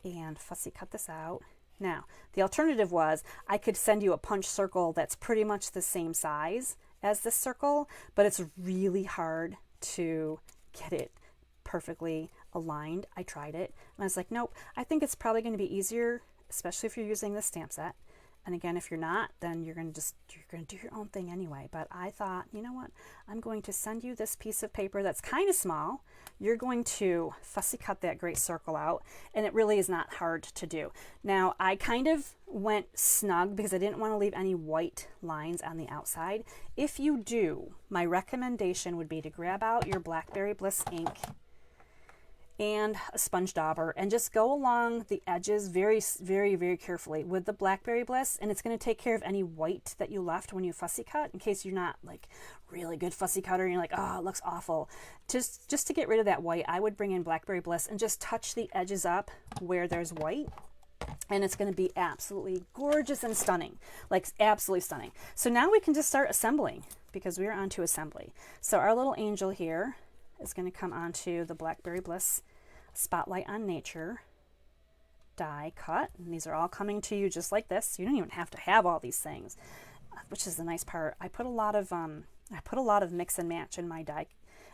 and fussy cut this out. Now, the alternative was I could send you a punch circle that's pretty much the same size as this circle, but it's really hard to get it perfectly aligned. I tried it and I was like, nope, I think it's probably going to be easier, especially if you're using this stamp set. And again, if you're not, then you're going to do your own thing anyway. But I thought, you know what? I'm going to send you this piece of paper that's kind of small. You're going to fussy cut that great circle out, and it really is not hard to do. Now, I kind of went snug because I didn't want to leave any white lines on the outside. If you do, my recommendation would be to grab out your Blackberry Bliss ink and a sponge dauber and just go along the edges very, very, very carefully with the Blackberry Bliss, and it's going to take care of any white that you left when you fussy cut, in case you're not like really good fussy cutter and you're like, oh, it looks awful. Just to get rid of that white, I would bring in Blackberry Bliss and just touch the edges up where there's white, and it's going to be absolutely gorgeous and stunning, like absolutely stunning. So now we can just start assembling because we're on to assembly. So our little angel here is going to come onto the Blackberry Bliss Spotlight on Nature die cut, and these are all coming to you just like this. You don't even have to have all these things, which is the nice part. I put a lot of mix and match in my die,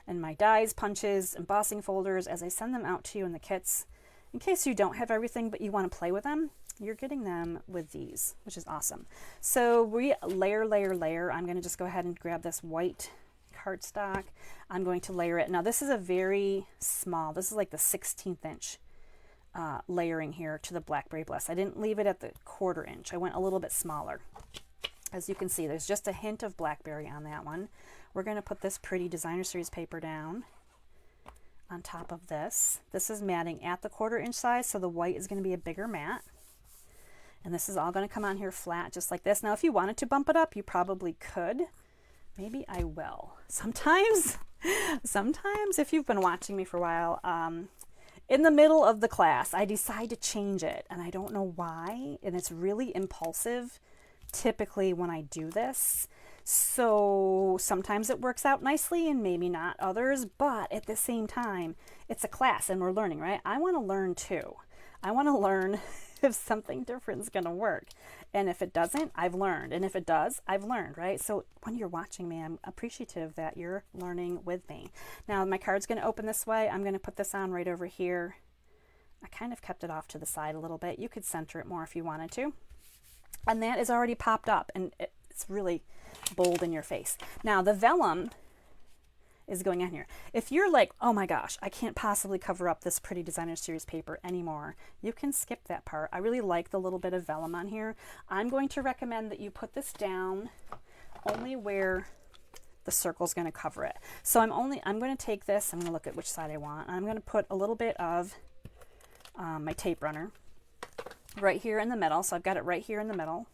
and my dies, punches, embossing folders as I send them out to you in the kits. In case you don't have everything but you want to play with them, you're getting them with these, which is awesome. So we layer. I'm going to just go ahead and grab this white cardstock. I'm going to layer it. Now this is a very small, this is like the 16th inch layering here to the Blackberry Bliss. I didn't leave it at the 1/4 inch. I went a little bit smaller. As you can see, there's just a hint of blackberry on that one. We're going to put this pretty designer series paper down on top of this. This is matting at the 1/4 inch size, so the white is going to be a bigger mat. And this is all going to come on here flat just like this. Now if you wanted to bump it up, you probably could. Maybe I will. Sometimes if you've been watching me for a while, in the middle of the class, I decide to change it, and I don't know why, and it's really impulsive typically when I do this. So sometimes it works out nicely and maybe not others, but at the same time, it's a class and we're learning, right? I want to learn too. I want to learn if something different is going to work. And if it doesn't, I've learned. And if it does, I've learned, right? So when you're watching me, I'm appreciative that you're learning with me. Now my card's going to open this way. I'm going to put this on right over here. I kind of kept it off to the side a little bit. You could center it more if you wanted to. And that is already popped up and it's really bold in your face. Now the vellum is going on here. If you're like, oh my gosh, I can't possibly cover up this pretty designer series paper anymore, you can skip that part. I really like the little bit of vellum on here. I'm going to recommend that you put this down only where the circle is going to cover it. So I'm going to take this, I'm going to look at which side I want, and I'm going to put a little bit of my tape runner right here in the middle. So I've got it right here in the middle.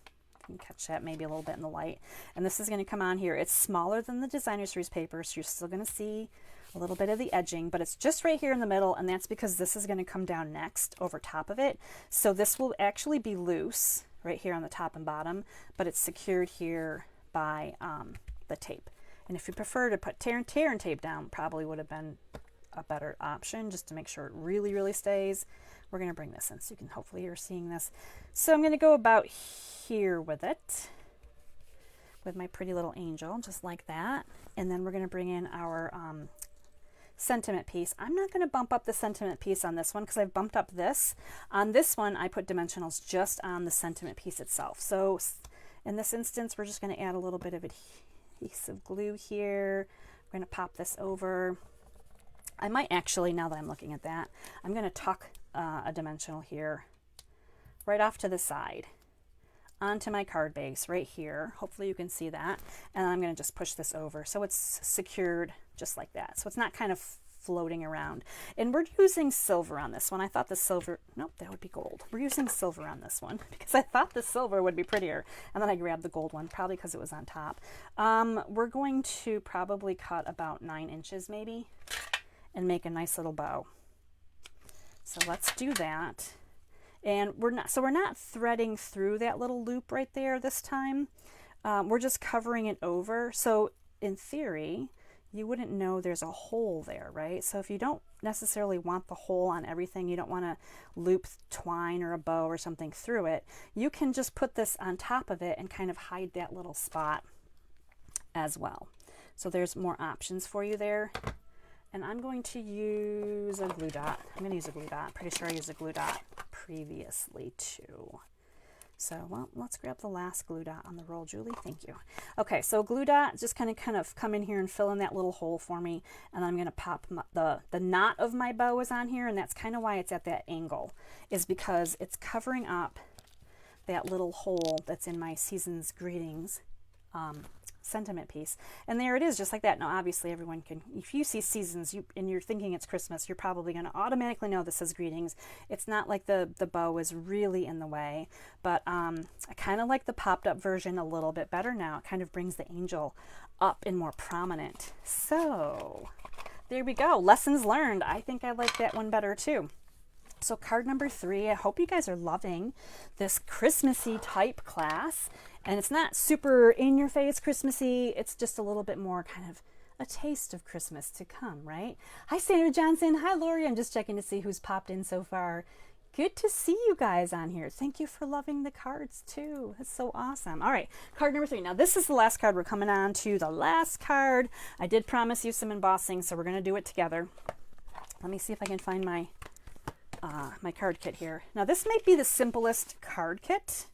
You can catch that maybe a little bit in the light. And this is going to come on here. It's smaller than the designer series paper, so you're still going to see a little bit of the edging, but it's just right here in the middle, and that's because this is going to come down next over top of it. So this will actually be loose right here on the top and bottom, but it's secured here by the tape. And if you prefer to put tear and tape down, probably would have been a better option just to make sure it really, really stays. We're going to bring this in so you can hopefully you're seeing this. So I'm going to go about here with it, with my pretty little angel, just like that. And then we're going to bring in our sentiment piece. I'm not going to bump up the sentiment piece on this one because I've bumped up this. On this one, I put dimensionals just on the sentiment piece itself. So in this instance, we're just going to add a little bit of adhesive glue here. We're going to pop this over. I might actually, now that I'm looking at that, I'm going to tuck a dimensional here right off to the side onto my card base right here. Hopefully you can see that. And I'm going to just push this over so it's secured just like that. So it's not kind of floating around. And we're using silver on this one. I thought the silver, nope, that would be gold. We're using silver on this one because I thought the silver would be prettier. And then I grabbed the gold one, probably because it was on top. We're going to probably cut about 9 inches maybe and make a nice little bow. So let's do that. And we're not threading through that little loop right there this time. We're just covering it over. So in theory, you wouldn't know there's a hole there, right? So if you don't necessarily want the hole on everything, you don't want to loop twine or a bow or something through it, you can just put this on top of it and kind of hide that little spot as well. So there's more options for you there. And I'm going to use a glue dot. I'm going to use a glue dot. Pretty sure I used a glue dot previously too. So, well, let's grab the last glue dot on the roll, Julie. Thank you. Okay, so glue dot, just kind of come in here and fill in that little hole for me. And I'm going to pop the knot of my bow is on here, and that's kind of why it's at that angle, is because it's covering up that little hole that's in my Season's Greetings sentiment piece. And there it is, just like that. Now obviously everyone can, if you see Seasons and you're thinking it's Christmas, you're probably going to automatically know this is Greetings. It's not like the bow is really in the way, but I kind of like the popped up version a little bit better now. It kind of brings the angel up and more prominent. So there we go, lessons learned. I think I like that one better too. So card number 3, I hope you guys are loving this Christmassy type class. And it's not super in your face Christmassy, it's just a little bit more kind of a taste of Christmas to come, right? Hi Sandra Johnson, hi Lori, I'm just checking to see who's popped in so far. Good to see you guys on here. Thank you for loving the cards too. That's so awesome. All right, card number 3. Now this is the last card. We're coming on to the last card. I did promise you some embossing, so we're gonna do it together. Let me see if I can find my my card kit here. Now this might be the simplest card kit,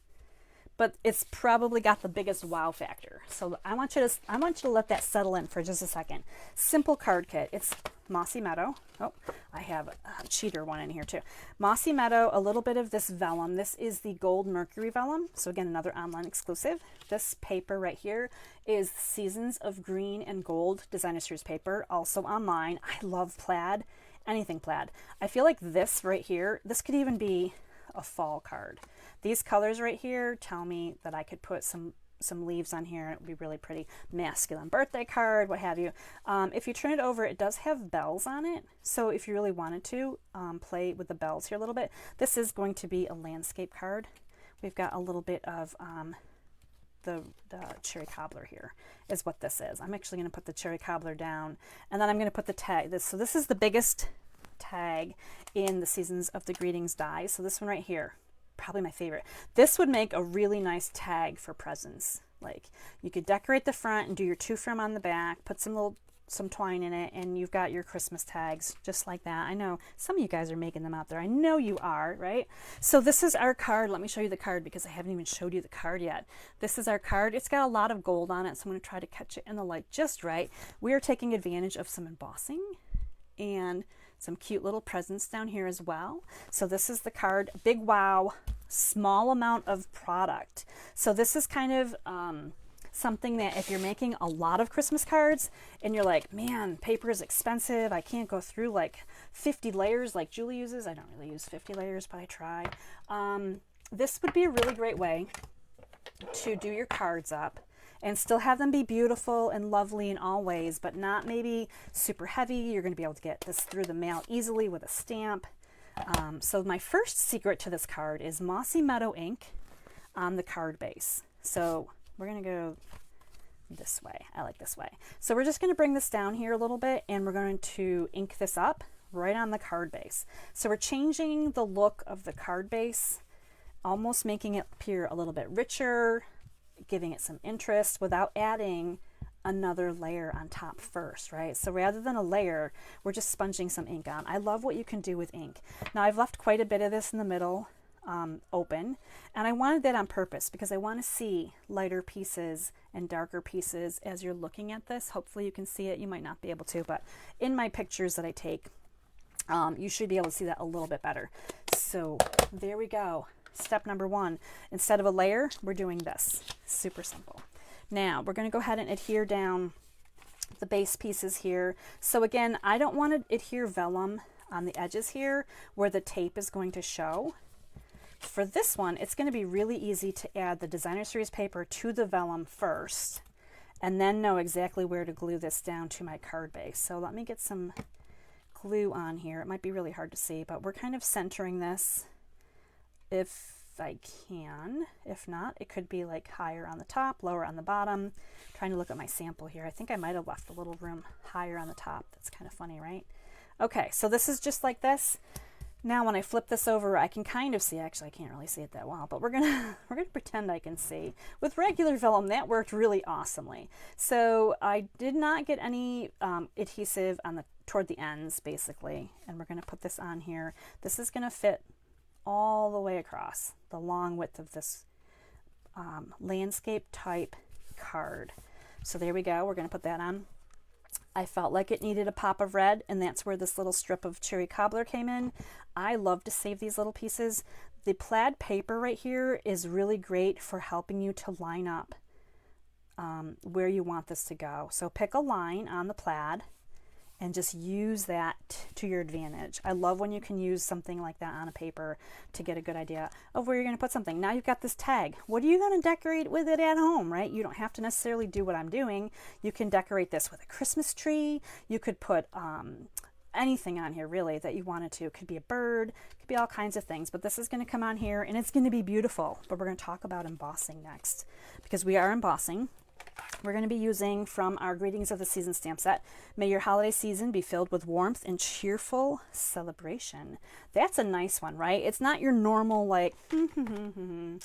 but it's probably got the biggest wow factor. So I want you to let that settle in for just a second. Simple card kit. It's Mossy Meadow. Oh, I have a cheater one in here too. Mossy Meadow, a little bit of this vellum. This is the Gold Mercury vellum. So again, another online exclusive. This paper right here is Seasons of Green and Gold Designer Series paper, also online. I love plaid. Anything plaid. I feel like this right here, this could even be a fall card. These colors right here tell me that I could put some leaves on here and it would be really pretty. Masculine birthday card, what have you. If you turn it over, it does have bells on it. So if you really wanted to play with the bells here a little bit, this is going to be a landscape card. We've got a little bit of the cherry cobbler here is what this is. I'm actually going to put the cherry cobbler down, and then I'm going to put the tag. So this is the biggest tag in the Seasons of the Greetings die. So this one right here, probably my favorite. This would make a really nice tag for presents. Like, you could decorate the front and do your to from on the back, put some twine in it, and you've got your Christmas tags just like that. I know some of you guys are making them out there. I know you are, right? So this is our card. Let me show you the card because I haven't even showed you the card yet. This is our card. It's got a lot of gold on it, so I'm going to try to catch it in the light just right. We are taking advantage of some embossing and some cute little presents down here as well. So this is the card. Big wow, small amount of product. So this is kind of something that if you're making a lot of Christmas cards and you're like, man, paper is expensive, I can't go through like 50 layers like Julie uses. I don't really use 50 layers, but I try. This would be a really great way to do your cards up and still have them be beautiful and lovely in all ways, but not maybe super heavy. You're going to be able to get this through the mail easily with a stamp. So my first secret to this card is Mossy Meadow ink on the card base. So we're going to go this way. I like this way. So we're just going to bring this down here a little bit, and we're going to ink this up right on the card base. So we're changing the look of the card base, almost making it appear a little bit richer, giving it some interest without adding another layer on top first, right? So rather than a layer, we're just sponging some ink on. I love what you can do with ink. Now I've left quite a bit of this in the middle open, and I wanted that on purpose because I want to see lighter pieces and darker pieces as you're looking at this. Hopefully you can see it. You might not be able to, but in my pictures that I take, you should be able to see that a little bit better. So there we go. Step number one, instead of a layer, we're doing this. Super simple. Now we're going to go ahead and adhere down the base pieces here. So again, I don't want to adhere vellum on the edges here where the tape is going to show. For this one, it's going to be really easy to add the designer series paper to the vellum first and then know exactly where to glue this down to my card base. So let me get some glue on here. It might be really hard to see, but we're kind of centering this if I can. If not, it could be like higher on the top, lower on the bottom. Trying to look at my sample here. I think I might have left a little room higher on the top. That's kind of funny, right? Okay, so this is just like this. Now when I flip this over, I can kind of see, actually I can't really see it that well, but we're gonna pretend I can see. With regular vellum, that worked really awesomely. So I did not get any adhesive on toward the ends, basically, and we're gonna put this on here. This is gonna fit all the way across the long width of this landscape type card. So there we go. We're going to put that on. I felt like it needed a pop of red, and that's where this little strip of cherry cobbler came in. I love to save these little pieces. The plaid paper right here is really great for helping you to line up where you want this to go. So pick a line on the plaid and just use that to your advantage. I love when you can use something like that on a paper to get a good idea of where you're gonna put something. Now you've got this tag. What are you gonna decorate with it at home, right? You don't have to necessarily do what I'm doing. You can decorate this with a Christmas tree. You could put anything on here really that you wanted to. It could be a bird, it could be all kinds of things, but this is gonna come on here and it's gonna be beautiful. But we're gonna talk about embossing next because we are embossing. We're going to be using from our Greetings of the Season stamp set. May your holiday season be filled with warmth and cheerful celebration. That's a nice one, right? It's not your normal, like, you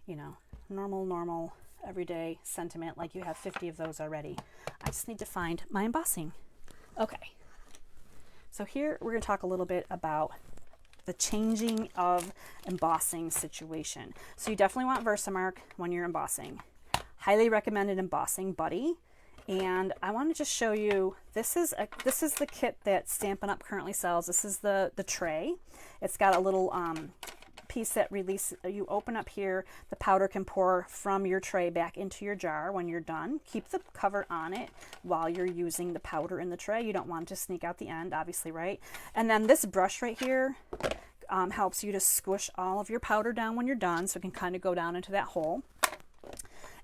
know, normal, everyday sentiment like you have 50 of those already. I just need to find my embossing. Okay. So here we're going to talk a little bit about the changing of embossing situation. So you definitely want Versamark when you're embossing. Highly recommended embossing buddy. And I want to just show you, this is the kit that Stampin' Up currently sells. This is the tray. It's got a little piece that you open up here. The powder can pour from your tray back into your jar when you're done. Keep the cover on it while you're using the powder in the tray. You don't want to sneak out the end, obviously, right? And then this brush right here helps you to squish all of your powder down when you're done, so it can kind of go down into that hole.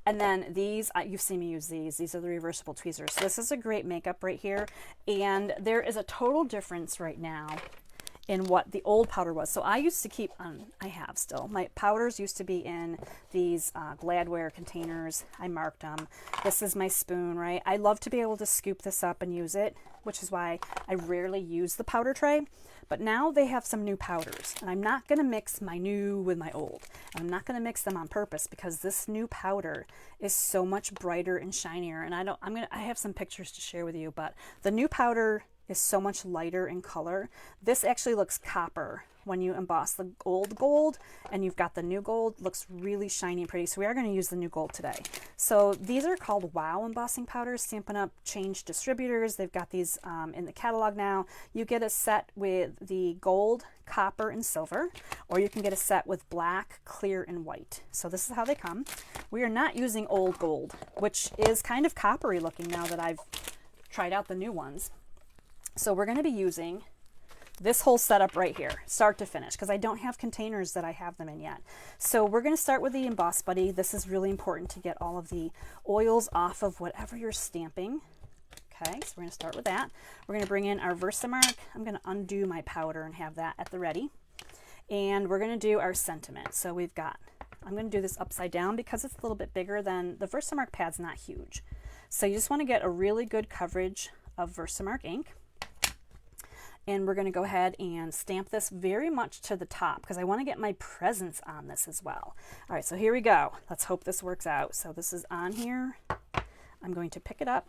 And then these, you've seen me use these. These are the reversible tweezers. So this is a great makeup right here. And there is a total difference right now in what the old powder was. So I used to keep, I have still, my powders used to be in these Gladware containers. I marked them. This is my spoon, right? I love to be able to scoop this up and use it, which is why I rarely use the powder tray. But now they have some new powders, and I'm not going to mix my new with my old. And I'm not going to mix them on purpose because this new powder is so much brighter and shinier. And I have some pictures to share with you, but the new powder is so much lighter in color. This actually looks copper when you emboss the old gold, and you've got the new gold. Looks really shiny and pretty. So we are going to use the new gold today. So these are called Wow embossing powders. Stampin' Up changed distributors. They've got these in the catalog now. You get a set with the gold, copper, and silver, or you can get a set with black, clear, and white. So this is how they come. We are not using old gold, which is kind of coppery looking now that I've tried out the new ones. So we're going to be using this whole setup right here, start to finish, because I don't have containers that I have them in yet. So we're going to start with the Emboss Buddy. This is really important to get all of the oils off of whatever you're stamping. Okay, so we're going to start with that. We're going to bring in our Versamark. I'm going to undo my powder and have that at the ready. And we're going to do our sentiment. So we've got, I'm going to do this upside down because it's a little bit bigger than, the Versamark pad's not huge. So you just want to get a really good coverage of Versamark ink. And we're going to go ahead and stamp this very much to the top because I want to get my presence on this as well. All right, so here we go. Let's hope this works out. So this is on here. I'm going to pick it up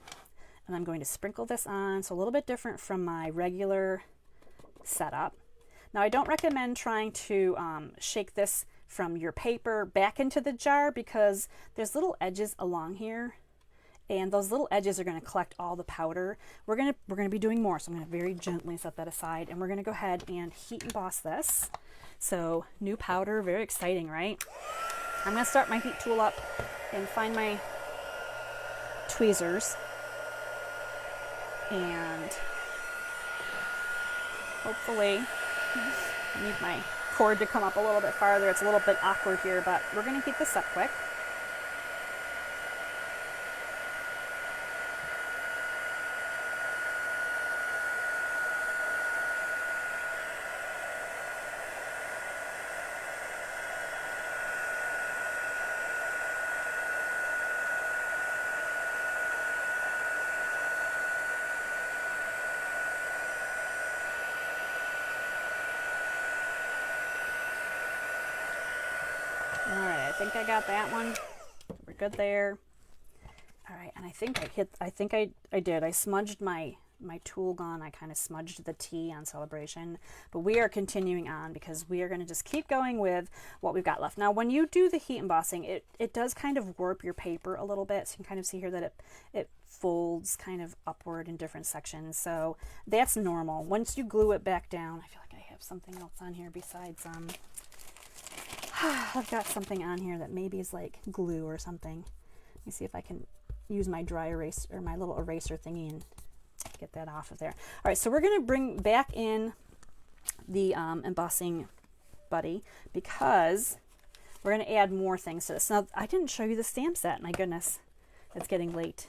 and I'm going to sprinkle this on. So a little bit different from my regular setup. Now I don't recommend trying to shake this from your paper back into the jar because there's little edges along here. And those little edges are going to collect all the powder. We're going to be doing more, so I'm going to very gently set that aside, and we're going to go ahead and heat emboss this. So new powder, very exciting, right? I'm going to start my heat tool up and find my tweezers, and hopefully I need my cord to come up a little bit farther. It's a little bit awkward here, but we're going to heat this up quick. All right, I think I got that one. We're good there. All right, and I think I did. I smudged my tool gun. I kind of smudged the T on Celebration, but we are continuing on because we are going to just keep going with what we've got left. Now, when you do the heat embossing, it does kind of warp your paper a little bit. So you can kind of see here that it folds kind of upward in different sections. So that's normal. Once you glue it back down, I feel like I have something else on here besides I've got something on here that maybe is like glue or something. Let me see if I can use my dry erase or my little eraser thingy and get that off of there. All right, so we're going to bring back in the embossing buddy because we're going to add more things to this. Now, I didn't show you the stamp set. My goodness, it's getting late.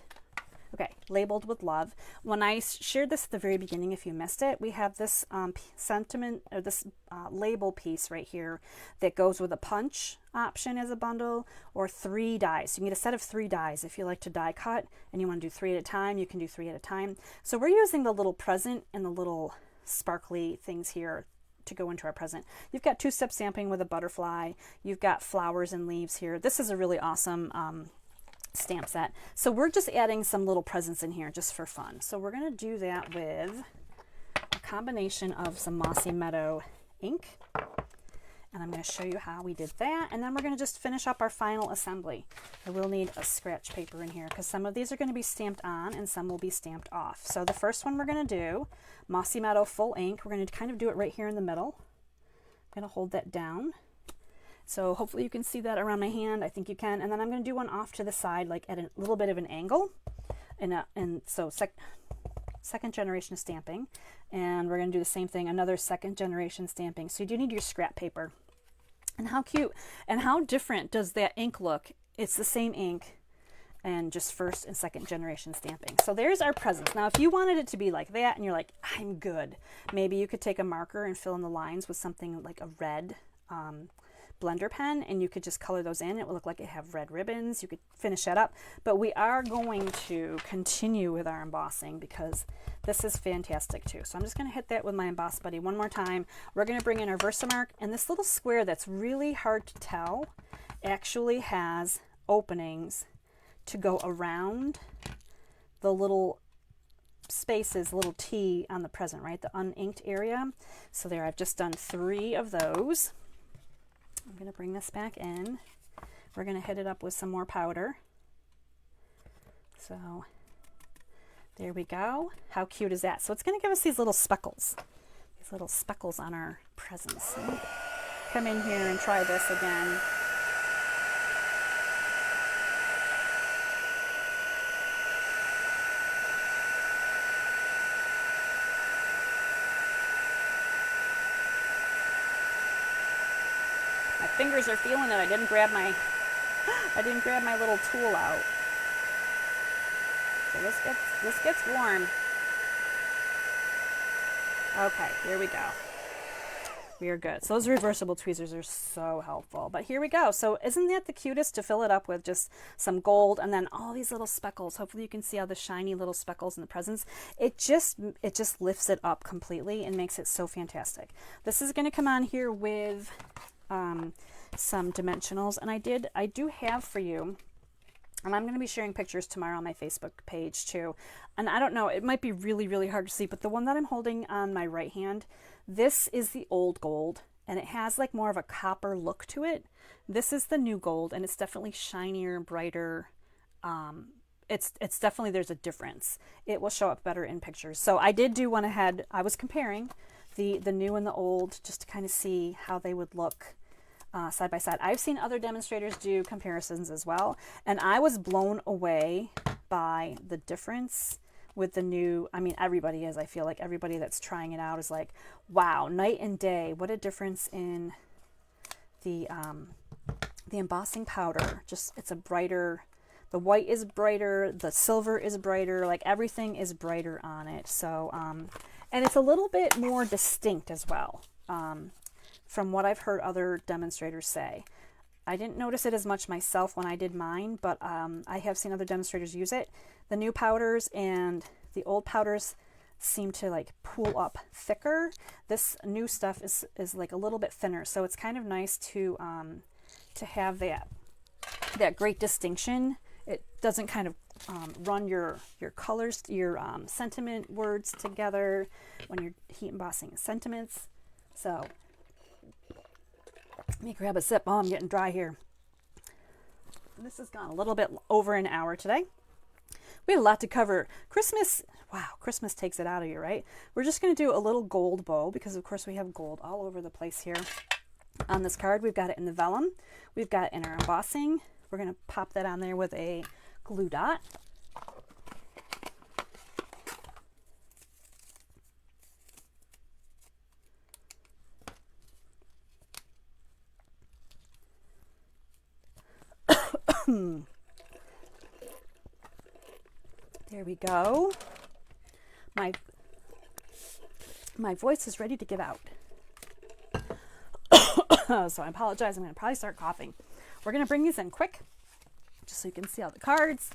Okay, labeled with love. When I shared this at the very beginning, if you missed it, we have this sentiment or this label piece right here that goes with a punch option as a bundle or 3 dies. So you can get a set of 3 dies. If you like to die cut and you want to do 3 at a time, you can do 3 at a time. So we're using the little present and the little sparkly things here to go into our present. You've got 2-step stamping with a butterfly. You've got flowers and leaves here. This is a really awesome stamp set. So we're just adding some little presents in here just for fun. So we're going to do that with a combination of some Mossy Meadow ink. And I'm going to show you how we did that. And then we're going to just finish up our final assembly. I will need a scratch paper in here because some of these are going to be stamped on and some will be stamped off. So the first one we're going to do, Mossy Meadow full ink. We're going to kind of do it right here in the middle. I'm going to hold that down. So hopefully you can see that around my hand. I think you can. And then I'm going to do one off to the side, like at a little bit of an angle. And so second generation of stamping. And we're going to do the same thing, another second generation stamping. So you do need your scrap paper. And how cute and how different does that ink look? It's the same ink and just first and second generation stamping. So there's our presents. Now, if you wanted it to be like that and you're like, I'm good, maybe you could take a marker and fill in the lines with something like a red blender pen, and you could just color those in. It will look like it have red ribbons. You could finish that up. But we are going to continue with our embossing because this is fantastic too. So I'm just going to hit that with my Emboss Buddy one more time. We're going to bring in our Versamark, and this little square that's really hard to tell actually has openings to go around the little spaces, little T on the present, right? The uninked area. So there, I've just done 3 of those. I'm going to bring this back in. We're going to hit it up with some more powder. So there we go. How cute is that? So it's going to give us these little speckles on our presents. So come in here and try this again. My fingers are feeling it. I didn't grab my little tool out. So this gets warm. Okay, here we go. We are good. So those reversible tweezers are so helpful. But here we go. So isn't that the cutest to fill it up with just some gold and then all these little speckles? Hopefully you can see all the shiny little speckles in the presents. It just lifts it up completely and makes it so fantastic. This is going to come on here with some dimensionals, and I do have for you, and I'm going to be sharing pictures tomorrow on my Facebook page too, and I don't know, it might be really hard to see, but the one that I'm holding on my right hand, this is the old gold, and it has like more of a copper look to it. This is the new gold, and it's definitely shinier, brighter. It's definitely, there's a difference. It will show up better in pictures. So I did do one ahead. I was comparing the new and the old just to kind of see how they would look side by side. I've seen other demonstrators do comparisons as well, and I was blown away by the difference with the new. I mean, everybody is. I feel like everybody that's trying it out is like, wow, night and day. What a difference in the embossing powder. Just, it's a brighter, the white is brighter, the silver is brighter, like everything is brighter on it. So, and it's a little bit more distinct as well. From what I've heard other demonstrators say. I didn't notice it as much myself when I did mine, but I have seen other demonstrators use it. The new powders and the old powders seem to like pool up thicker. This new stuff is like a little bit thinner, so it's kind of nice to have that great distinction. It doesn't kind of run your colors, your sentiment words together when you're heat embossing sentiments. So let me grab a sip. Oh, I'm getting dry here. This has gone a little bit over an hour today. We had a lot to cover. Christmas, wow, Christmas takes it out of you, right? We're just going to do a little gold bow because, of course, we have gold all over the place here. On this card, we've got it in the vellum. We've got it in our embossing. We're going to pop that on there with a glue dot. There we go. My voice is ready to give out. So I apologize. I'm going to probably start coughing. We're going to bring these in quick, just so you can see all the cards.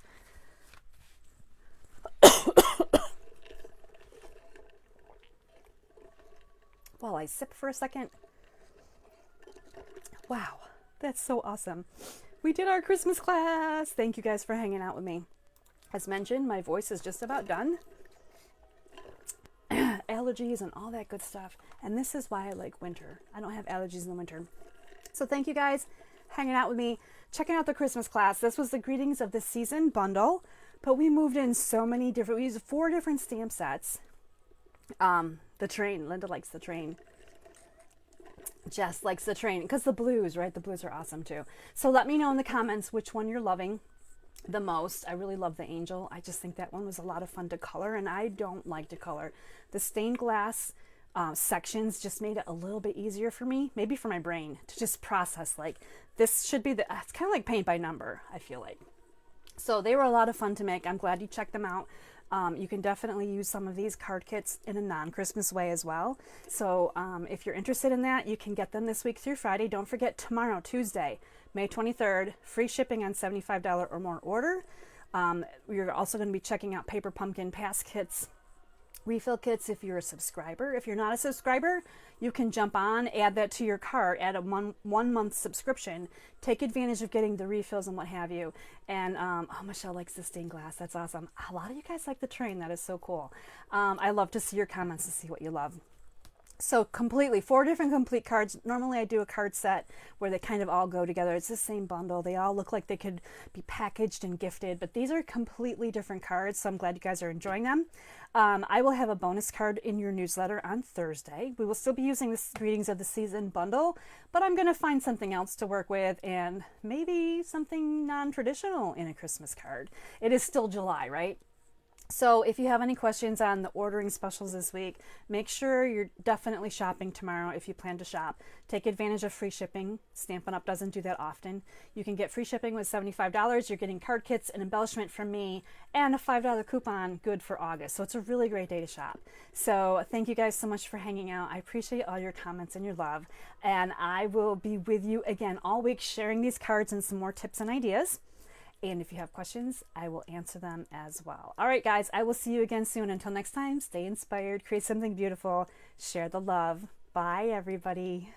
While I sip for a second. Wow, that's so awesome. We did our Christmas class. Thank you guys for hanging out with me. As mentioned, my voice is just about done. Allergies and all that good stuff. And this is why I like winter. I don't have allergies in the winter. So thank you guys hanging out with me, checking out the Christmas class. This was the Greetings of the Season bundle, but we moved in so many different, we used 4 different stamp sets. The train, Linda likes the train. Jess likes the train because the blues, right? The blues are awesome too. So let me know in the comments which one you're loving the most. I really love the angel. I just think that one was a lot of fun to color, and I don't like to color. The stained glass sections just made it a little bit easier for me, maybe for my brain, to just process like this should be the, it's kind of like paint by number, I feel like. So they were a lot of fun to make. I'm glad you checked them out. You can definitely use some of these card kits in a non-Christmas way as well. So if you're interested in that, you can get them this week through Friday. Don't forget, tomorrow, Tuesday, May 23rd, free shipping on $75 or more order. We're also going to be checking out Paper Pumpkin Pass Kits, refill kits if you're a subscriber. If you're not a subscriber, you can jump on, add that to your cart, add a one month subscription, take advantage of getting the refills and what have you. And oh, Michelle likes the stained glass. That's awesome. A lot of you guys like the train. That is so cool. I love to see your comments to see what you love. So completely, 4 different complete cards. Normally I do a card set where they kind of all go together. It's the same bundle. They all look like they could be packaged and gifted, but these are completely different cards, so I'm glad you guys are enjoying them. I will have a bonus card in your newsletter on Thursday. We will still be using this Greetings of the Season bundle, but I'm going to find something else to work with and maybe something non-traditional in a Christmas card. It is still July, right? So if you have any questions on the ordering specials this week, make sure you're definitely shopping tomorrow if you plan to shop. Take advantage of free shipping. Stampin' Up! Doesn't do that often. You can get free shipping with $75. You're getting card kits and embellishment from me and a $5 coupon good for August. So it's a really great day to shop. So thank you guys so much for hanging out. I appreciate all your comments and your love. And I will be with you again all week sharing these cards and some more tips and ideas. And if you have questions, I will answer them as well. All right, guys, I will see you again soon. Until next time, stay inspired, create something beautiful, share the love. Bye, everybody.